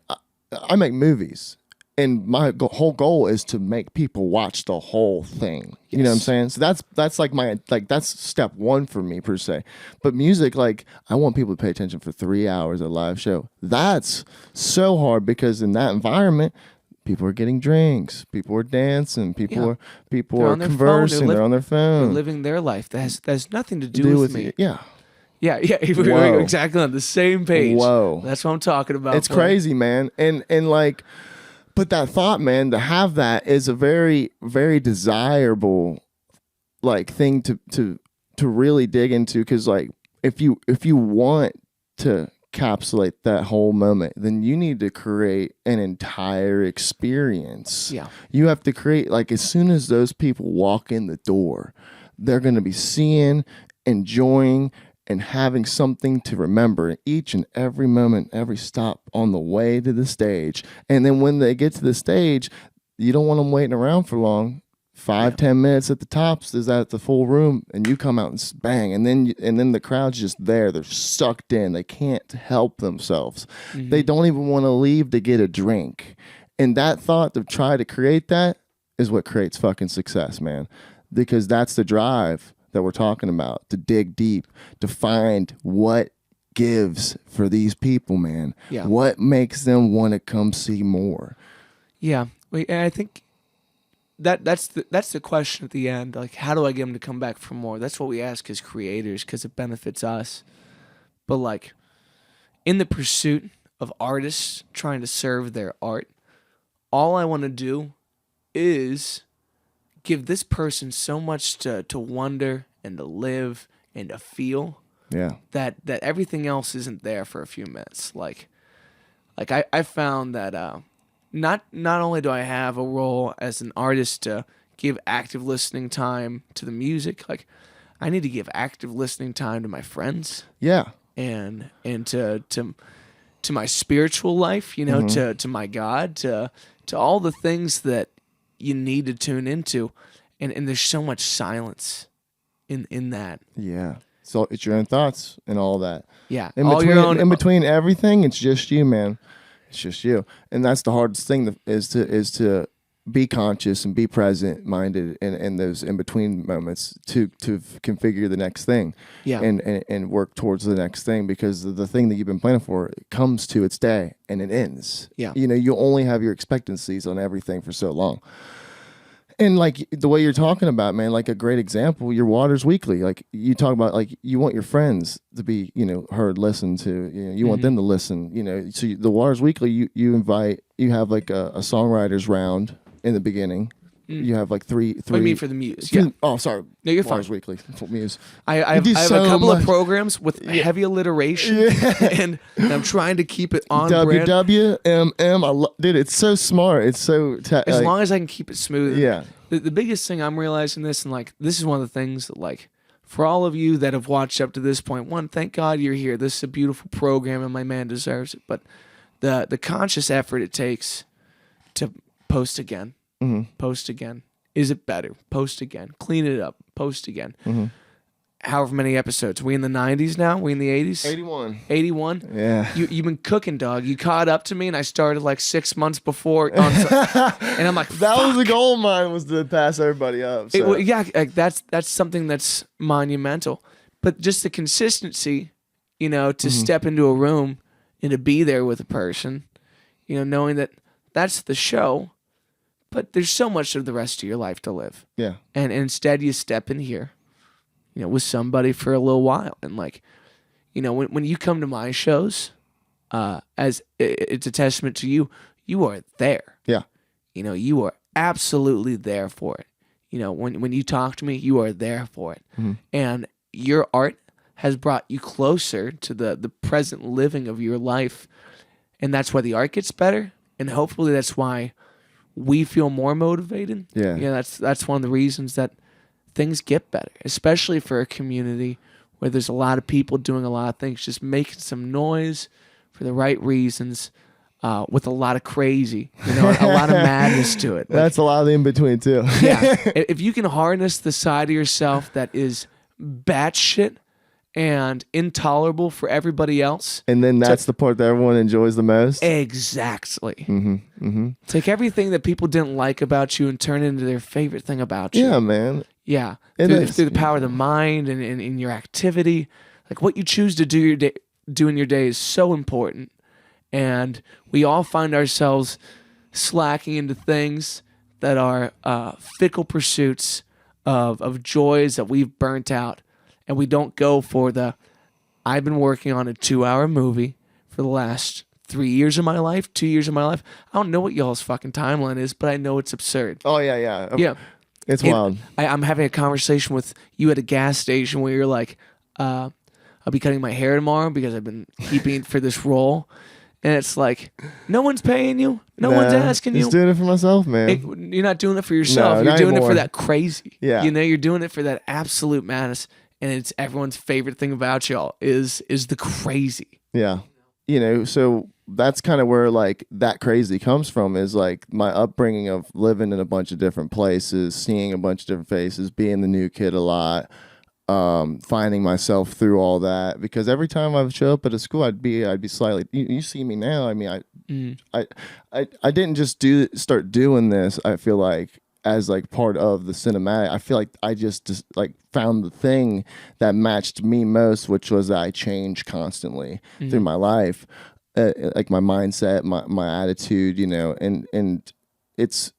make movies. And my whole goal is to make people watch the whole thing. You know what I'm saying? So that's like that's step one for me per se. But music, like I want people to pay attention for 3 hours at a live show. That's so hard, because in that environment, people are getting drinks, people are dancing, people are conversing, they're on their phone. They're living their life. That has nothing to do with me. Yeah. Yeah, we're exactly on the same page. Whoa. That's what I'm talking about. It's crazy, man. And like, but that thought, man, to have that is a very, very desirable like thing to to really dig into, because like if you want to encapsulate that whole moment, then you need to create an entire experience. Yeah. You have to create, like, as soon as those people walk in the door, they're going to be seeing, enjoying, and having something to remember each and every moment, every stop on the way to the stage. And then when they get to the stage, you don't want them waiting around for long. 5-10 minutes at the tops is at the full room, and you come out and bang, and then the crowd's just there. They're sucked in. They can't help themselves. They don't even want to leave to get a drink. And that thought to try to create that is what creates fucking success, man. Because that's the drive that we're talking about, to dig deep, to find what gives for these people, man. Yeah. What makes them want to come see more. Yeah. I think that's the question at the end. Like, how do I get them to come back for more? That's what we ask as creators, because it benefits us. But like, in the pursuit of artists trying to serve their art, all I want to do is give this person so much to wonder and to live and to feel. Yeah. That everything else isn't there for a few minutes. Like I found that not only do I have a role as an artist to give active listening time to the music, like I need to give active listening time to my friends. Yeah. And to my spiritual life, you know, to my God, to all the things that you need to tune into. And there's so much silence in that. Yeah. So it's your own thoughts and all that. Yeah. In between everything, it's just you, man. It's just you. And that's the hardest thing, is to be conscious and be present minded in those in between moments to configure the next thing. Yeah. And work towards the next thing, because the thing that you've been planning for, it comes to its day and it ends. Yeah. You know, you only have your expectancies on everything for so long. And like the way you're talking about, man, like a great example, your Waters Weekly. Like you talk about, like you want your friends to be, you know, heard, listened to. You know, you want them to listen. You know, so the Waters Weekly, you have like a songwriters round in the beginning. You have like three. What do you mean for the Muse? Yeah. Oh, sorry. No, you're Waters fine. Weekly. Muse. I have a couple of programs with heavy alliteration, and I'm trying to keep it on brand. WWMM. Dude, it's so smart. It's so as long as I can keep it smooth. Yeah. The biggest thing I'm realizing this, and like this is one of the things that, like, for all of you that have watched up to this point, one, thank God you're here. This is a beautiful program, and my man deserves it. But the conscious effort it takes to post again. Post again. Is it better? Post again. Clean it up. Post again. However many episodes. We in the 90s now? We in the 80s? 81. 81? Yeah. You've been cooking, dog. You caught up to me, and I started like 6 months before. And I'm like, that was the goal of mine, was to pass everybody up. So. Like that's something that's monumental. But just the consistency, you know, to step into a room and to be there with a person, you know, knowing that that's the show. But there's so much of the rest of your life to live. Yeah. And instead you step in here, you know, with somebody for a little while. And like, you know, when you come to my shows, as it's a testament to you, you are there. Yeah. You know, you are absolutely there for it. You know, when you talk to me, you are there for it. And your art has brought you closer to the present living of your life. And that's why the art gets better. And hopefully that's why we feel more motivated. Yeah. You know, that's one of the reasons that things get better, especially for a community where there's a lot of people doing a lot of things, just making some noise for the right reasons, with a lot of crazy, you know, a lot of madness to it. Like, that's a lot of the in-between, too. Yeah. If you can harness the side of yourself that is batshit and intolerable for everybody else. And then that's the part that everyone enjoys the most. Exactly. Take everything that people didn't like about you and turn it into their favorite thing about you. Yeah, man. Yeah. Through the power of the mind and in your activity. Like what you choose to do in your day is so important. And we all find ourselves slacking into things that are fickle pursuits of joys that we've burnt out. And we don't go for I've been working on a 2-hour movie for the last 3 years of my life, 2 years of my life. I don't know what y'all's fucking timeline is, but I know it's absurd. Oh, yeah. Yeah. It's And wild. I'm having a conversation with you at a gas station where you're like, I'll be cutting my hair tomorrow because I've been keeping for this role. And it's like, no one's paying you. No one's Nah, asking just you. doing it for myself, man. You're not doing it for yourself. No, You're not doing it anymore. for that crazy. Yeah. You know, you're doing it for that absolute madness. And it's everyone's favorite thing about y'all is the crazy. Yeah. So that's kind of where like that crazy comes from, is like my upbringing of living in a bunch of different places, seeing a bunch of different faces, being the new kid a lot, finding myself through all that. Because every time I would show up at a school, I'd be slightly. You see me now. I mean, I didn't just start doing this. I feel like as like part of the cinematic. I feel like I just like found the thing that matched me most, which was that I changed constantly through my life, like my mindset, my attitude, and it's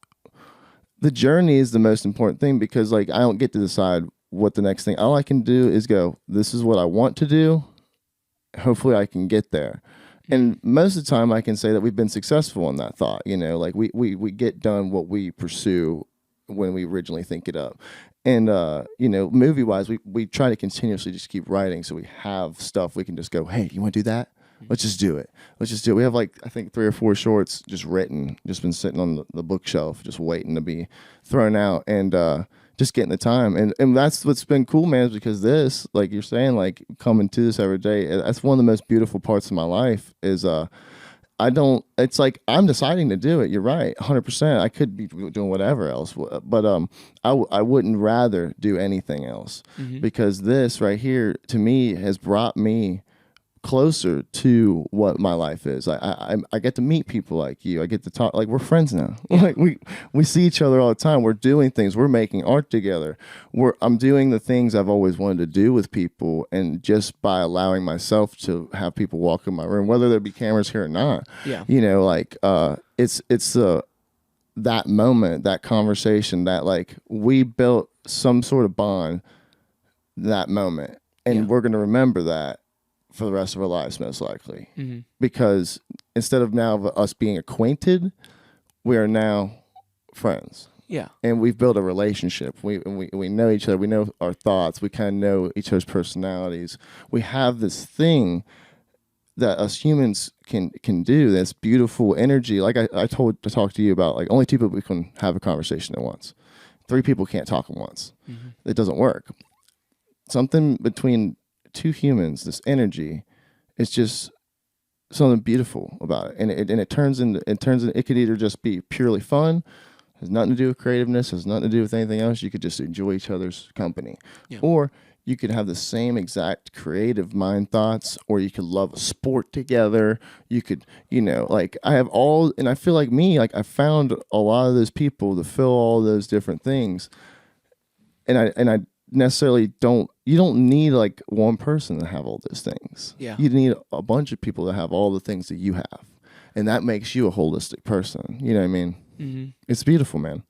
the journey is the most important thing, because like I don't get to decide what the next thing. All I can do is go, this is what I want to do. Hopefully I can get there. And most of the time I can say that we've been successful in that thought, like we get done what we pursue when we originally think it up. And, movie wise, we try to continuously just keep writing. So we have stuff we can just go, hey, do you want to do that? Let's just do it. We have like, I think 3 or 4 shorts just written, just been sitting on the bookshelf, just waiting to be thrown out. And, just getting the time. And that's what's been cool, man, is because this, like you're saying, like coming to this every day, that's one of the most beautiful parts of my life is, it's like I'm deciding to do it. You're right, 100%. I could be doing whatever else, but I wouldn't rather do anything else, because this right here to me has brought me closer to what my life is. I get to meet people like you. I get to talk, like we're friends now. Like we see each other all the time. We're doing things. We're making art together. I'm doing the things I've always wanted to do with people, and just by allowing myself to have people walk in my room, whether there be cameras here or not. Yeah. It's that moment, that conversation, that like we built some sort of bond that moment, and we're gonna remember that for the rest of our lives, most likely. Because instead of now of us being acquainted, we are now friends. Yeah. And we've built a relationship. We know each other. We know our thoughts. We kind of know each other's personalities. We have this thing that us humans can do, this beautiful energy. Like I talked to you about, like only 2 people can have a conversation at once. 3 people can't talk at once. It doesn't work. Something between 2 humans, this energy, it's just something beautiful about it, and it turns into it could either just be purely fun, has nothing to do with creativeness, has nothing to do with anything else. You could just enjoy each other's company, or you could have the same exact creative mind thoughts, or you could love a sport together. You could, like I have all, and I feel like I found a lot of those people to fill all those different things, and I necessarily you don't need like one person to have all those things. You need a bunch of people to have all the things that you have, and that makes you a holistic person. You know what I mean? It's beautiful, man.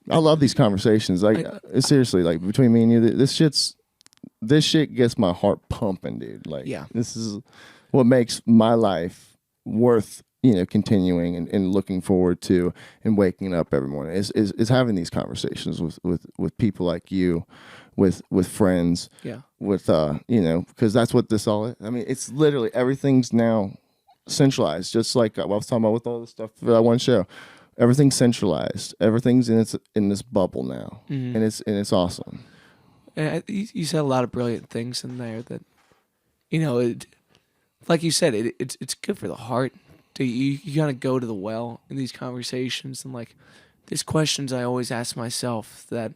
I love these conversations. Like seriously, like between me and you, this shit gets my heart pumping, dude. Like this is what makes my life worth continuing and looking forward to, and waking up every morning is having these conversations with people like you, with friends, with because that's what this all is. I mean, it's literally everything's now centralized, just like I was talking about with all the stuff that I want to show. Everything's centralized. Everything's in this bubble now, and it's awesome. And you said a lot of brilliant things in there that, like you said, it's good for the heart. You kind of go to the well in these conversations, and like there's questions I always ask myself that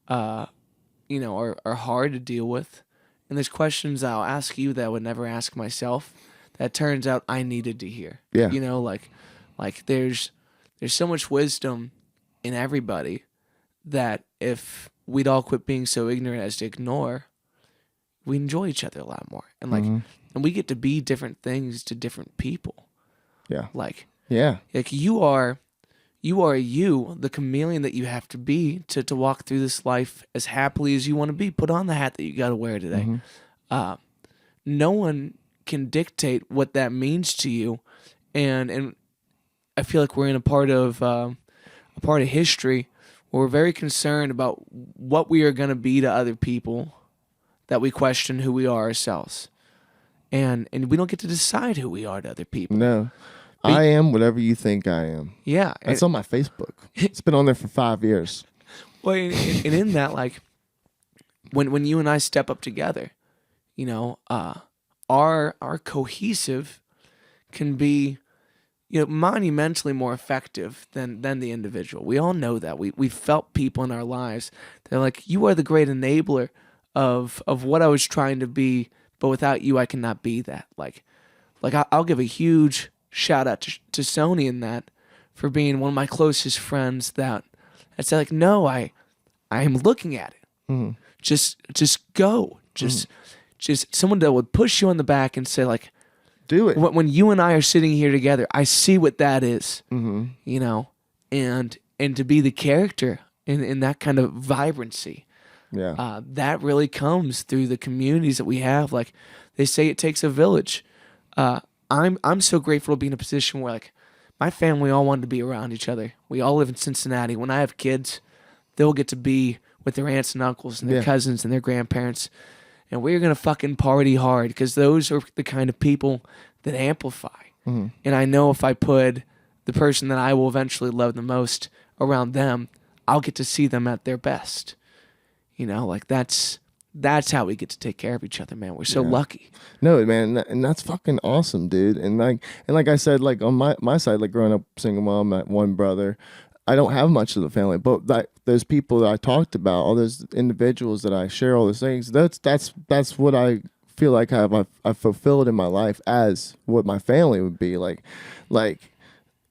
are hard to deal with, and there's questions I'll ask you that I would never ask myself that turns out I needed to hear. Like there's so much wisdom in everybody that if we'd all quit being so ignorant as to ignore, we enjoy each other a lot more, and and we get to be different things to different people. Like you are you, the chameleon that you have to be to walk through this life as happily as you want to be. Put on the hat that you got to wear today. No one can dictate what that means to you, and I feel like we're in a part of history We're very concerned about what we are going to be to other people, that we question who we are ourselves. And we don't get to decide who we are to other people. No. I am whatever you think I am. Yeah. That's on my Facebook. It's been on there for 5 years. Well, and in that, like, when you and I step up together, you know, our cohesive can be, you know, monumentally more effective than the individual. We all know that. We felt people in our lives. They're like, you are the great enabler of what I was trying to be, but without you, I cannot be that. Like I'll give a huge shout out to Sony in that, for being one of my closest friends. That said, like, no, I am looking at it. Mm-hmm. Just go. Just someone that would push you on the back and say, like, do it. When you and I are sitting here together, I see what that is. Mm-hmm. You know, and to be the character in that kind of vibrancy. Yeah. That really comes through the communities that we have. Like they say, it takes a village. I'm so grateful to be in a position where, like, my family all wanted to be around each other. We all live in Cincinnati. When I have kids, they'll get to be with their aunts and uncles and their cousins and their grandparents. And we're going to fucking party hard, because those are the kind of people that amplify. Mm-hmm. And I know if I put the person that I will eventually love the most around them, I'll get to see them at their best. You know, like that's how we get to take care of each other, man. We're so lucky. No, man, and that's fucking awesome, dude. And like I said, like on my side, like growing up single mom, one brother, I don't have much of the family, but those people that I talked about, all those individuals that I share all those things, that's what I feel like I've fulfilled in my life as what my family would be like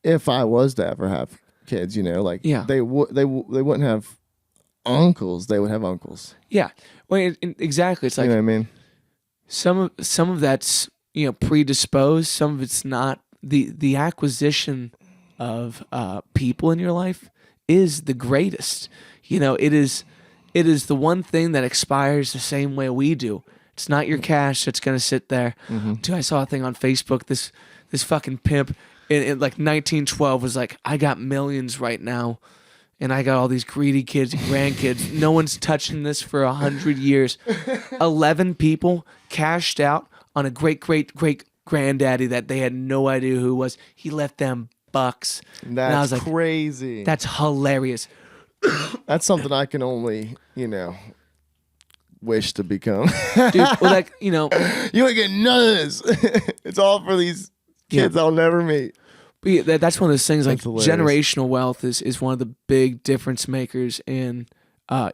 if I was to ever have kids, you know, like they wouldn't have uncles, they would have uncles. Yeah, well, exactly. It's like, you know what I mean? Some of that's, you know, predisposed. Some of it's not. The acquisition of people in your life is the greatest. You know, it is the one thing that expires the same way we do. It's not your cash that's gonna sit there. Mm-hmm. Dude, I saw a thing on Facebook. This fucking pimp in like 1912 was like, I got millions right now, and I got all these greedy kids and grandkids. No one's touching this for 100 years. 11 people cashed out on a great granddaddy that they had no idea who it was. He left them bucks. That's and I was like, crazy. That's hilarious. That's something I can only, you know, wish to become. Dude, well, like, you know, you ain't getting none of this. It's all for these kids I'll never meet. But yeah, that's one of those things. Like, hilarious. Generational wealth is one of the big difference makers in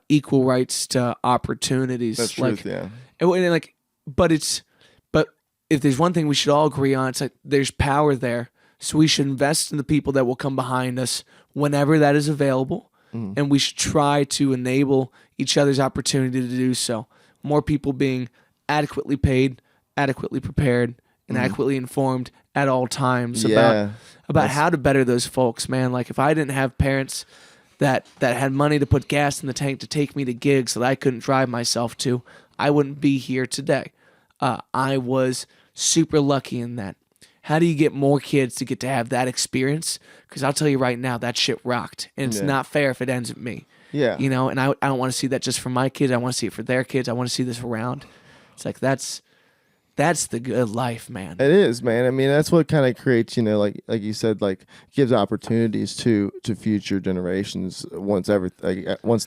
equal rights to opportunities. That's like, truth, yeah. And like, but if there's one thing we should all agree on, it's like there's power there. So we should invest in the people that will come behind us whenever that is available. Mm. And we should try to enable each other's opportunity to do so. More people being adequately paid, adequately prepared, and adequately informed at all times about how to better those folks, man. Like, if I didn't have parents that had money to put gas in the tank to take me to gigs that I couldn't drive myself to, I wouldn't be here today. I was super lucky in that. How do you get more kids to get to have that experience? Because I'll tell you right now, that shit rocked. And it's not fair if it ends with me. Yeah. You know, and I don't want to see that just for my kids. I want to see it for their kids. I want to see this around. It's like, that's the good life, man. It is, man. I mean, that's what kind of creates, you know, like you said, like, gives opportunities to future generations once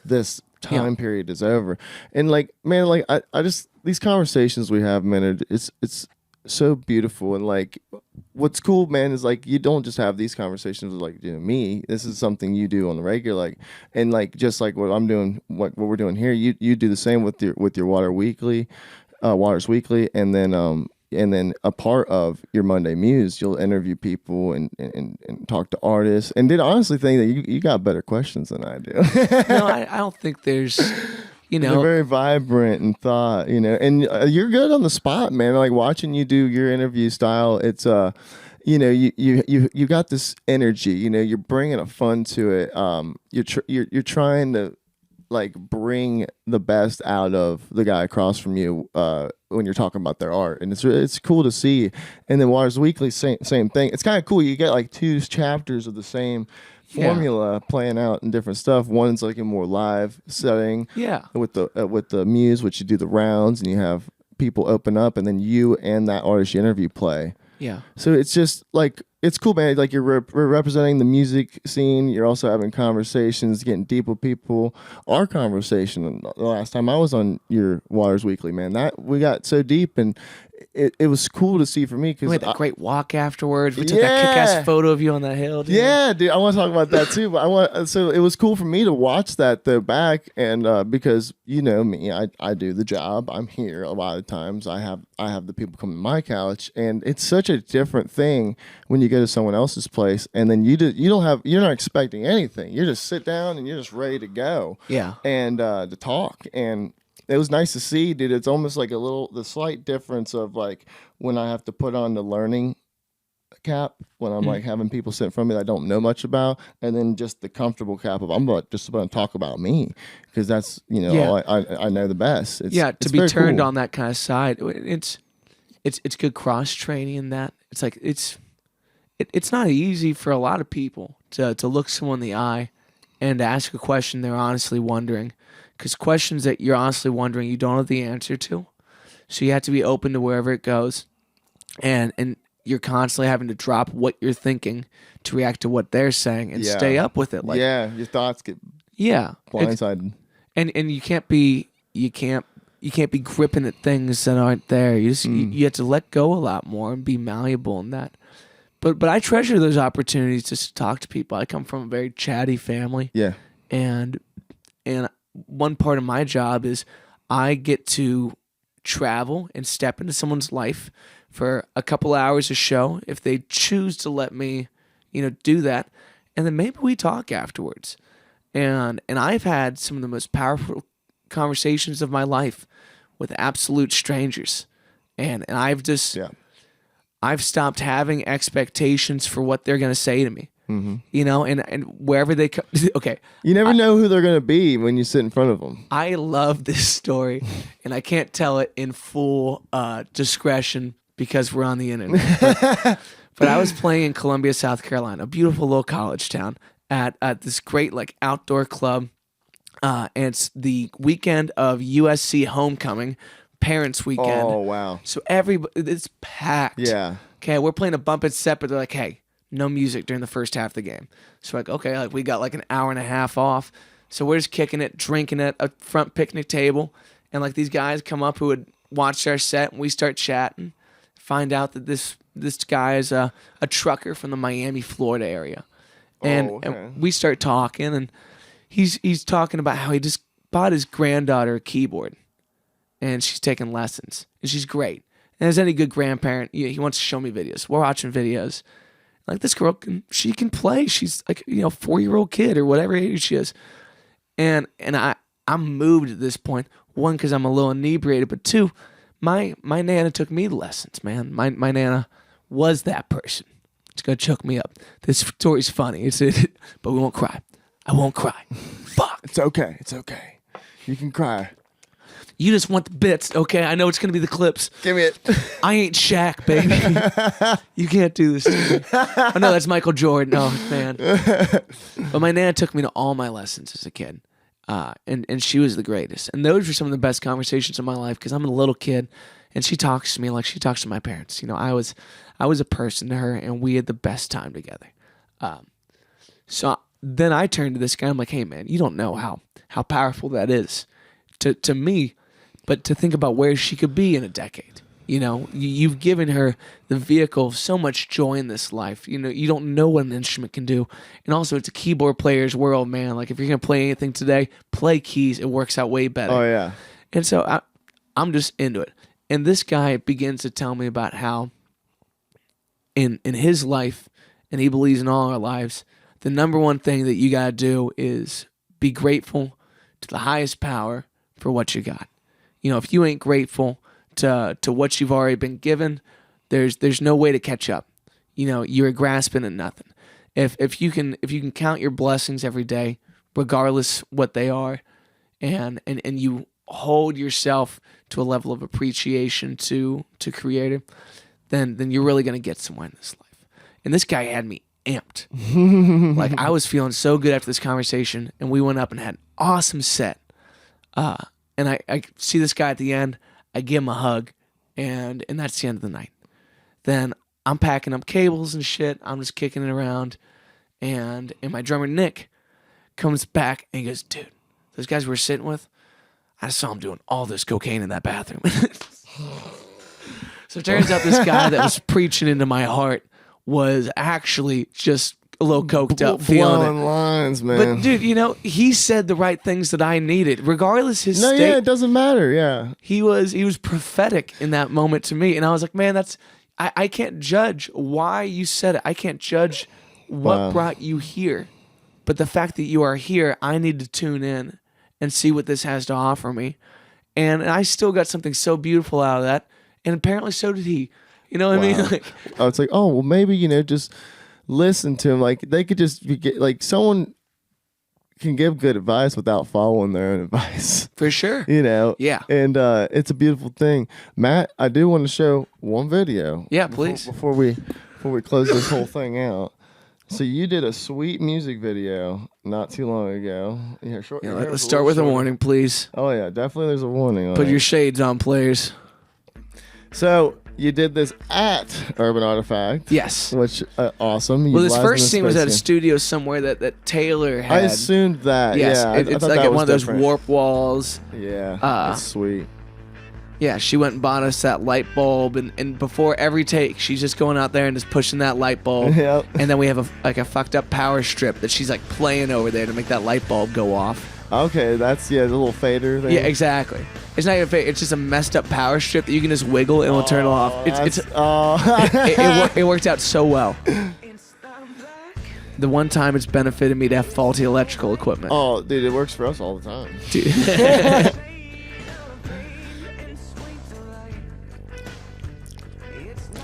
this time period is over. And like, man, like I just, these conversations we have, man, it's so beautiful. And like, what's cool, man, is like, you don't just have these conversations with, like, you know, me. This is something you do on the regular, like, and like, just like what I'm doing, what we're doing here, you do the same with your Waters Weekly, and then a part of your Monday Muse, you'll interview people and talk to artists. And did honestly think that you got better questions than I do. No, I don't think there's. You know, they're very vibrant and thought, you know, and you're good on the spot, man. Like, watching you do your interview style, it's you know, you got this energy, you know, you're bringing a fun to it. You're trying to, like bring the best out of the guy across from you when you're talking about their art, and it's cool to see. And then Waters Weekly, same thing. It's kind of cool. You get like 2 chapters of the same formula playing out in different stuff. One's like a more live setting, with the Muse, which you do the rounds and you have people open up, and then you and that artist you interview play. Yeah. So it's just like, it's cool, man. Like you're representing the music scene. You're also having conversations, getting deep with people. Our conversation the last time I was on your Waters Weekly, man, that we got so deep, and it was cool to see for me because we had that great walk afterwards. We took that kick-ass photo of you on that hill. Dude. Yeah, dude, I want to talk about that too. But so it was cool for me to watch that though back, and because you know me, I do the job. I'm here a lot of times. I have the people come to my couch, and it's such a different thing when you go to someone else's place, and then you're not expecting anything. You just sit down and you're just ready to go. Yeah, and to talk. And it was nice to see, dude. It's almost like the slight difference of like when I have to put on the learning cap when I'm like having people sit in front of me that I don't know much about, and then just the comfortable cap of I'm just about to talk about me because that's all I know the best. To be turned on that kind of side, it's good cross training in that. It's like it's not easy for a lot of people to look someone in the eye and to ask a question they're honestly wondering. Because questions that you're honestly wondering, you don't have the answer to. So you have to be open to wherever it goes. And you're constantly having to drop what you're thinking to react to what they're saying and stay up with it. Like, your thoughts get blindsided. And you can't be gripping at things that aren't there. You have to let go a lot more and be malleable in that. But I treasure those opportunities just to talk to people. I come from a very chatty family. Yeah. And one part of my job is I get to travel and step into someone's life for a couple hours a show if they choose to let me, do that. And then maybe we talk afterwards. And I've had some of the most powerful conversations of my life with absolute strangers. And I've just I've stopped having expectations for what they're going to say to me. Mm-hmm. And wherever they come, okay. You never know who they're going to be when you sit in front of them. I love this story, and I can't tell it in full discretion because we're on the internet. But I was playing in Columbia, South Carolina, a beautiful little college town, at this great like outdoor club. And it's the weekend of USC homecoming, parents' weekend. Oh, wow. So it's packed. Yeah. Okay, we're playing a bump and set, but they're like, hey, no music during the first half of the game. So like, okay, like we got like an hour and a half off. So we're just kicking it, drinking at a front picnic table. And like these guys come up who had watched our set, and we start chatting. Find out that this guy is a trucker from the Miami, Florida area. And we start talking, and he's talking about how he just bought his granddaughter a keyboard. And she's taking lessons. And she's great. And as any good grandparent, he wants to show me videos. We're watching videos. Like, this girl she can play. She's like, 4-year-old kid or whatever age she is. And I'm moved at this point. One, because I'm a little inebriated, but two, my Nana took me to lessons, man. My Nana was that person. It's gonna choke me up. This story's funny. But we won't cry. I won't cry. Fuck. It's okay. It's okay. You can cry. You just want the bits, okay? I know it's going to be the clips. Give me it. I ain't Shaq, baby. You can't do this to me. Oh, no, that's Michael Jordan. Oh, man. But my Nana took me to all my lessons as a kid. And she was the greatest. And those were some of the best conversations of my life because I'm a little kid, and she talks to me like she talks to my parents. I was a person to her, and we had the best time together. So then I turned to this guy. I'm like, hey, man, you don't know how powerful that is to me. But to think about where she could be in a decade, you've given her the vehicle of so much joy in this life. You don't know what an instrument can do. And also, it's a keyboard player's world, man. Like, if you're going to play anything today, play keys. It works out way better. Oh, yeah. And so I'm just into it. And this guy begins to tell me about how in his life, and he believes in all our lives, the number one thing that you got to do is be grateful to the highest power for what you got. If you ain't grateful to what you've already been given, there's no way to catch up. You're grasping at nothing. If you can count your blessings every day, regardless what they are, and you hold yourself to a level of appreciation to creative, then you're really gonna get somewhere in this life. And this guy had me amped. Like I was feeling so good after this conversation, and we went up and had an awesome set. And I see this guy at the end. I give him a hug, and that's the end of the night. Then I'm packing up cables and shit. I'm just kicking it around, and my drummer Nick comes back and he goes, "Dude, those guys we're sitting with, I saw him doing all this cocaine in that bathroom." So it turns out this guy that was preaching into my heart was actually just a little coked up, feeling Blowing it. lines, man. But dude, he said the right things that I needed, regardless his no, state. yeah, it doesn't matter. Yeah, He was prophetic in that moment to me, and I was like, man, I can't judge why you said it. I can't judge what brought you here, but the fact that you are here, I need to tune in and see what this has to offer me. And I still got something so beautiful out of that, and apparently so did he. You know what I mean? Like, I was like, oh well, maybe just listen to him. Like they could just be like someone can give good advice without following their own advice. for sure. Yeah. And it's a beautiful thing. Matt, I do want to show one video. Yeah, please. Before we close this whole thing out. So you did a sweet music video not too long ago. Yeah, Let's start with a warning, please. Oh yeah, definitely there's a warning on Put it. your shades on, players. So you did this at Urban Artifact. Yes. Which awesome. Well, this first scene was at a studio somewhere that Taylor had. I assumed that. Yes, yeah, it's I thought like that at was one of those different. warp walls. Yeah, that's sweet. Yeah, she went and bought us that light bulb, and before every take, she's just going out there and just pushing that light bulb. Yep. And then we have a fucked up power strip that she's like playing over there to make that light bulb go off. Okay, that's the little fader thing. Yeah, exactly. It's not even fake. It's just a messed up power strip that you can just wiggle and it'll turn it off. It worked out so well. The one time it's benefited me to have faulty electrical equipment. Oh, dude, it works for us all the time. Dude.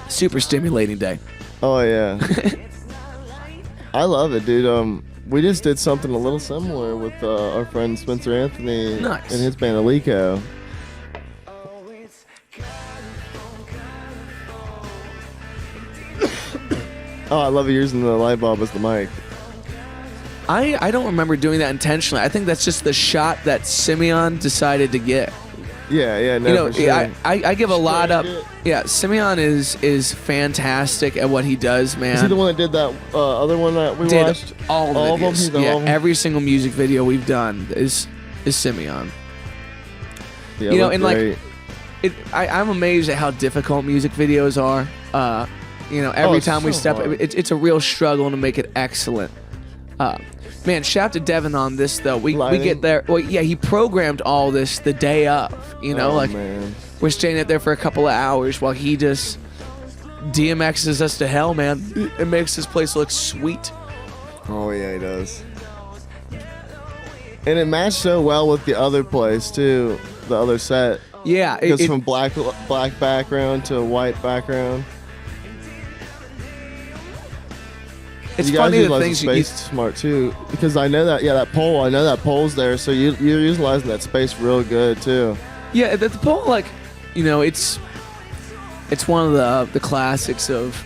Super stimulating day. Oh yeah. I love it, dude. We just did something a little similar with our friend Spencer Anthony Nice. and his band Alico. Oh, I love using the light bulb as the mic. I don't remember doing that intentionally. I think that's just the shot that Simeon decided to get. Yeah, no, for sure. I give a lot up. it. Yeah, Simeon is fantastic at what he does, man. Is he the one that did that other one that we Did watched? all All of them? videos. He's done Yeah, all of them? every single music video we've done is Simeon. Yeah, You know, look and, like, great. I'm amazed at how difficult music videos are. Every it's time we so step, hard. it's a real struggle to make it excellent. Man, shout to Devin on this though. We Lighting? get there. Well, yeah, he programmed all this the day of. Man. We're staying up there for a couple of hours while he just DMXs us to hell, man. It makes this place look sweet. Oh yeah, he does. And it matched so well with the other place too, the other set. Yeah, It goes from black background to white background. it's you guys funny the utilize things the space smart too, because I know that pole's there, so you're utilizing that space real good too. Yeah, the pole, like, it's one of the classics of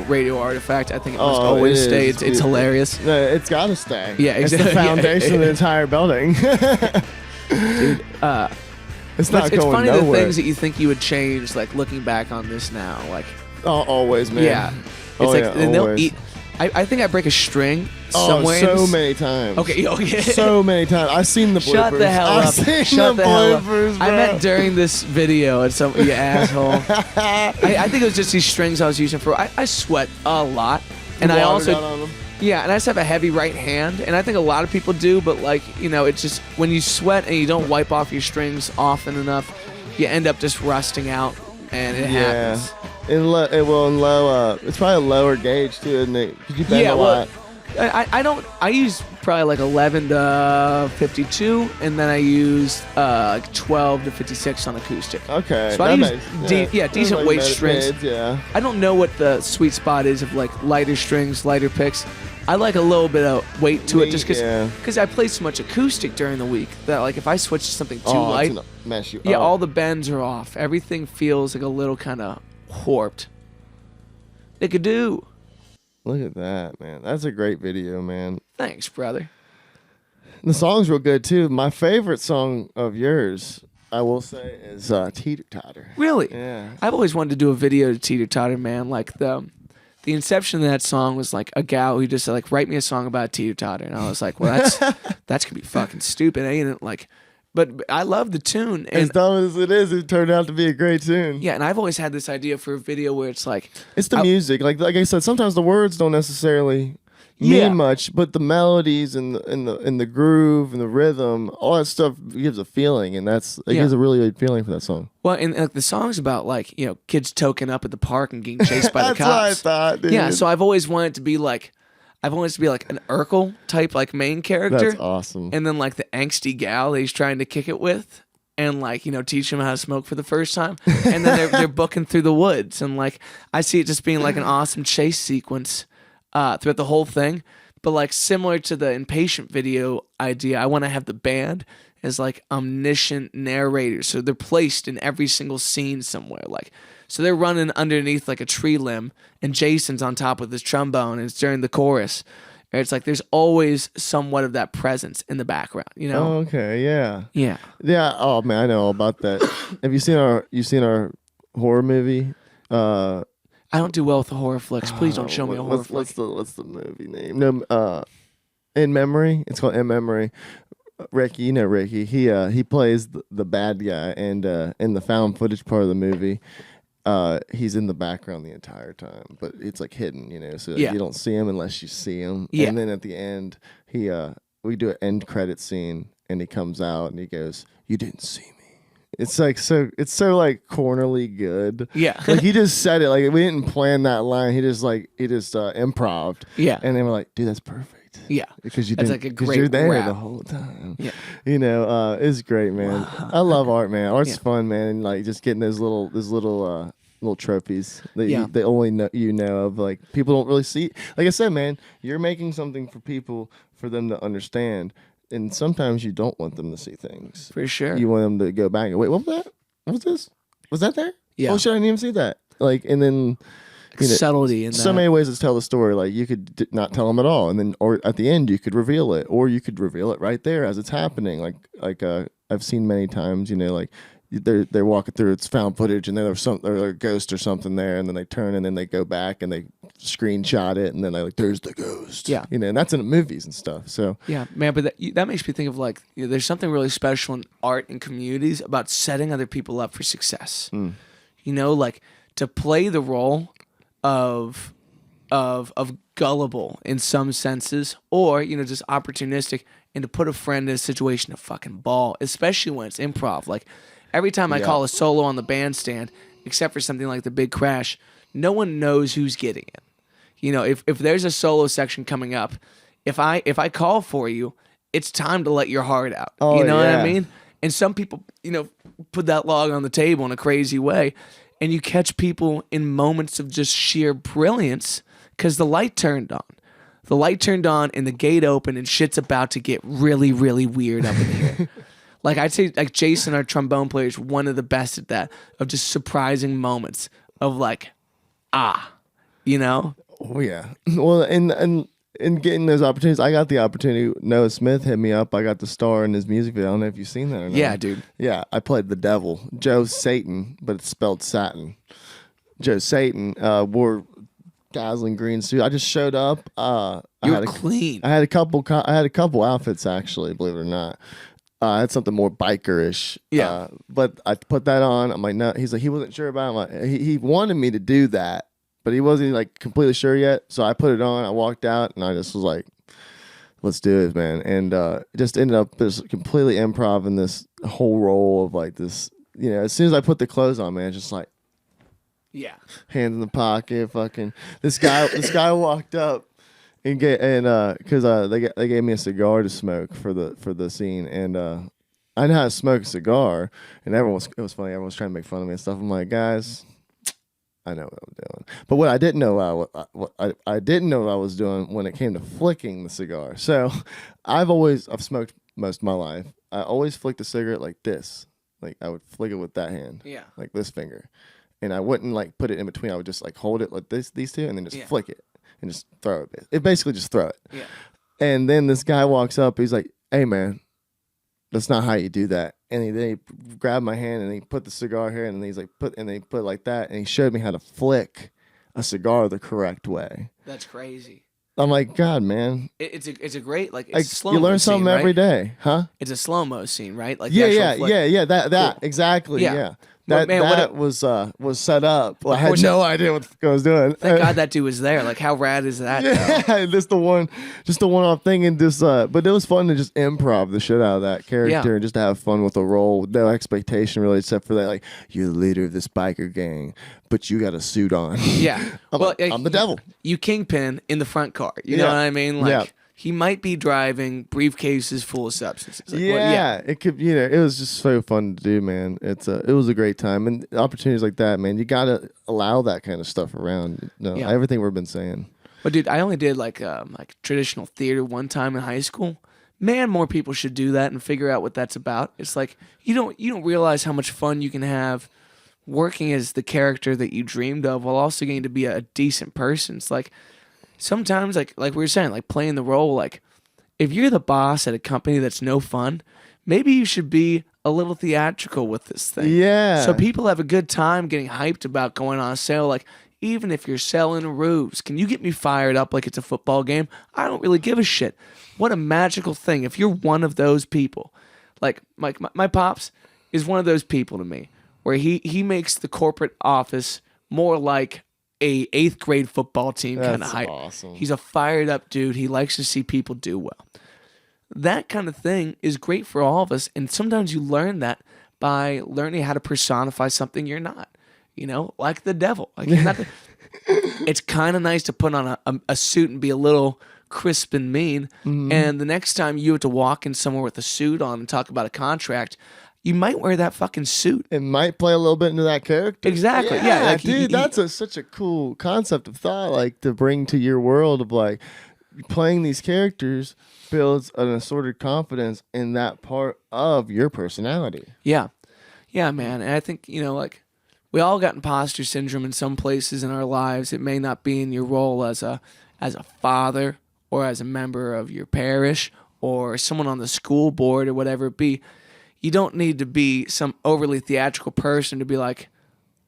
Radio Artifact. I think it must Oh, always it stay. is. It's hilarious. No, it's got to stay. Yeah, It's the exactly. foundation of the entire building. Dude, It's not it's going funny nowhere. the things that you think you would change, like looking back on this now, like Always, man. yeah, it's Oh, like yeah, and they'll always. eat. I think I break a string somewhere. in so this- many times. Okay, okay. So many times. I've seen the bloopers. Shut the hell up. I've seen Shut the the hell up. bloopers, bro. I meant during this video at some you asshole. I think it was just these strings I was using for. I sweat a lot, and I Water also got on them. yeah, and I just have a heavy right hand, and I think a lot of people do, but like it's just when you sweat and you don't wipe off your strings often enough, you end up just rusting out, and it happens. In low, it's probably a lower gauge too, isn't it? Because you bend a lot. I use probably like 11 to 52, and then I use like 12 to 56 on acoustic. Okay. So I that use makes- decent Like weight med- strings. meds, yeah. I don't know what the sweet spot is of like lighter strings, lighter picks. I like a little bit of weight to it just Yeah. because I play so much acoustic during the week that like if I switch to something too Oh, light, it's gonna mess you yeah, up. all the bends are off. Everything feels like a little kind of warped. It could do. Look at that, man. That's a great video, man. Thanks, brother. The song's real good too. My favorite song of yours, I will say, is Teeter Totter. Really? Yeah. I've always wanted to do a video to Teeter Totter, man. Like the inception of that song was like a gal who just said, like, write me a song about Teeter Totter, and I was like, well, that's gonna be fucking stupid, ain't it? Like, but I love the tune. And As dumb as it is, it turned out to be a great tune. yeah, and I've always had this idea for a video where it's like, It's the music. Like I said, sometimes the words don't necessarily Yeah. mean much, but the melodies and the groove and the rhythm, all that stuff gives a feeling, and it gives a really good feeling for that song. well, and like the song's about like kids toking up at the park and getting chased by the That's cops. what I thought, dude. Yeah, so I've always wanted to be like an Urkel type like main character. That's awesome. And then like the angsty gal that he's trying to kick it with, and like teach him how to smoke for the first time, and then they're booking through the woods, and like I see it just being like an awesome chase sequence throughout the whole thing. But like similar to the Impatient video idea, I want to have the band as like omniscient narrators, so they're placed in every single scene somewhere. Like, so they're running underneath like a tree limb, and Jason's on top with his trombone, and it's during the chorus. And it's like there's always somewhat of that presence in the background, Oh, okay, yeah. Yeah. Yeah. Oh man, I know all about that. Have you seen our horror movie? I don't do well with the horror flicks. Please don't show me a horror flick. What's the movie name? No, In Memory. It's called In Memory. Ricky, Ricky. He plays the bad guy, and in the found footage part of the movie, he's in the background the entire time, but it's like hidden, so Yeah. you don't see him unless you see him. Yeah. And then at the end, we do an end credit scene, and he comes out and he goes, "You didn't see me." It's like it's so like cornerly good. Yeah. Like he just said it. Like we didn't plan that line. He just improv'd. Yeah. And they were like, "Dude, that's perfect." Yeah. Because That's didn't, like a 'cause great you're there rap. the whole time. Yeah. It's great, man. I love art, man. Art's Yeah. fun, man. And like just getting those little trophies that Yeah. they only know of. Like people don't really see. Like I said, man, you're making something for people for them to understand. And sometimes you don't want them to see things. For sure. You want them to go back and wait, what was that? What was this? Was that there? Yeah. Oh shit, I didn't even see that. Like, and then Subtlety in that. so many ways to tell the story. Like you could not tell them at all, and then or at the end you could reveal it, or you could reveal it right there as it's happening. Like I've seen many times. Like they're walking through, it's found footage, and there's a ghost or something there, and then they turn and then they go back and they screenshot it, and then they're like, there's the ghost. Yeah. And that's in the movies and stuff. So Yeah, man, but that makes me think of like there's something really special in art and communities about setting other people up for success. Like to play the role of gullible in some senses, or just opportunistic, and to put a friend in a situation to fucking ball, especially when it's improv. Like every time I call a solo on the bandstand, except for something like the Big Crash, no one knows who's getting it. If there's a solo section coming up, if I call for you, it's time to let your heart out. Oh, You know what I yeah. mean? And some people, put that log on the table in a crazy way, and you catch people in moments of just sheer brilliance because the light turned on. The light turned on and the gate opened and shit's about to get really, really weird up in here. Like I'd say, like Jason, our trombone player, is one of the best at that, of just surprising moments of like, Oh yeah. Well, and getting those opportunities, I got the opportunity. Noah Smith hit me up. I got the star in his music video. I don't know if you've seen that or not. Yeah, dude. Yeah, I played the devil, Joe Satan, but it's spelled Satin. Joe Satan wore dazzling green suit. I just showed up. You're clean. I had a couple outfits actually, believe it or not. I had something more biker-ish. Yeah. But I put that on. I'm like, no. He's like, he wasn't sure about it. I'm like, he wanted me to do that, but he wasn't like completely sure yet. So I put it on. I walked out, and I just was like, let's do it, man. And it just ended up just completely improv in this whole role of like this. As soon as I put the clothes on, man, just like Yeah. hands in the pocket, fucking. This guy walked up. Because they gave me a cigar to smoke for the scene, and I know how to smoke a cigar, and it was funny. Everyone was trying to make fun of me and stuff. I'm like, guys, I know what I'm doing. But what I didn't know, I didn't know what I was doing when it came to flicking the cigar. So I've smoked most of my life. I always flicked a cigarette like this. Like I would flick it with that hand, Yeah. like this finger, and I wouldn't like put it in between. I would just like hold it like these two, and then just flick it and just throw it. It basically just throw it. Yeah. And then this guy walks up. He's like, "Hey man, that's not how you do that." And then he grabbed my hand and he put the cigar here, and he's like put it like that, and he showed me how to flick a cigar the correct way. That's crazy. I'm like, God, man, It's a great like it's like, slow-mo you learn something scene, every right? day, huh? It's a slow-mo scene, right? Like the Yeah, actual flick. yeah. That Cool. exactly. Yeah. Yeah. Well, That man, what was set up. Well, I had course- no idea what I was doing. Thank God that dude was there. Like, how rad is that? though? Yeah, just the one off thing, and just but it was fun to just improv the shit out of that character and just to have fun with a role, with no expectation really, except for that, like, you're the leader of this biker gang, but you got a suit on. Yeah. I'm the devil. You kingpin in the front car. You know Yeah. what I mean? Like, Yeah. he might be driving briefcases full of substances. Like, Yeah, it could. It was just so fun to do, man. It was a great time, and opportunities like that, man. You gotta allow that kind of stuff around. Yeah. Everything we've been saying. But dude, I only did like traditional theater one time in high school. Man, more people should do that and figure out what that's about. It's like you don't realize how much fun you can have working as the character that you dreamed of while also getting to be a decent person. It's like sometimes like we were saying, like playing the role, like if you're the boss at a company that's no fun, maybe you should be a little theatrical with this thing. Yeah. So people have a good time getting hyped about going on sale. Like, even if you're selling roofs, can you get me fired up like it's a football game? I don't really give a shit. What a magical thing. If you're one of those people, like my pops is one of those people to me, where he makes the corporate office more like a 8th grade football team kind of That's hype. awesome. He's a fired up dude. He likes to see people do well. That kind of thing is great for all of us, and sometimes you learn that by learning how to personify something you're not. Like the devil. Like you're not it's kind of nice to put on a suit and be a little crisp and mean. Mm-hmm. And the next time you have to walk in somewhere with a suit on and talk about a contract, you might wear that fucking suit. It might play a little bit into that character. Exactly. Yeah, like dude, that's such a cool concept of thought, like to bring to your world of like playing these characters builds an assorted confidence in that part of your personality. Yeah. Yeah, man. And I think, like we all got imposter syndrome in some places in our lives. It may not be in your role as a father or as a member of your parish or someone on the school board or whatever it be. You don't need to be some overly theatrical person to be like,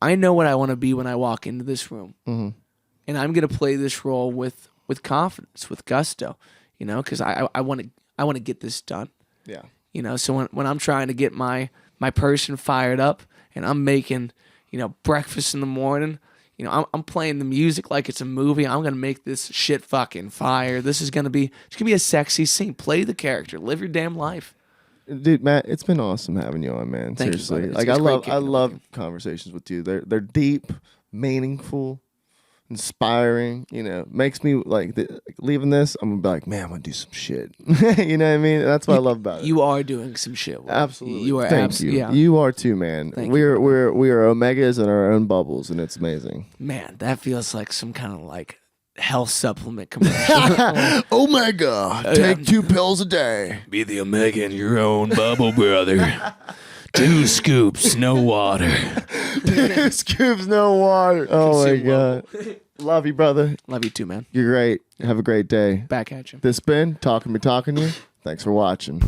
I know what I want to be when I walk into this room. Mm-hmm. And I'm going to play this role with confidence, with gusto, because I want to get this done. Yeah. So when I'm trying to get my person fired up and I'm making, breakfast in the morning, I'm playing the music like it's a movie. I'm going to make this shit fucking fire. It's going to be a sexy scene. Play the character. Live your damn life. Dude, Matt, it's been awesome having you on, man. Thank you, Seriously. buddy. It's great I love conversations with you. They're deep, meaningful, inspiring, makes me like leaving this, I'm gonna be like, man, I'm gonna do some shit. You know what I mean? That's what I love about it. You are doing some shit. Will. Absolutely. You are. Thank you. Yeah. You are too, man. We are omegas in our own bubbles, and it's amazing. Man, that feels like some kind of like health supplement commercial. Omega, take 2 pills a day. Be the omega in your own bubble, brother. 2 scoops, no water. 2 scoops, no water. Oh my God. Love you, brother. Love you too, man. You're great. Have a great day. Back at you. This been Talking Me Talking You. Thanks for watching.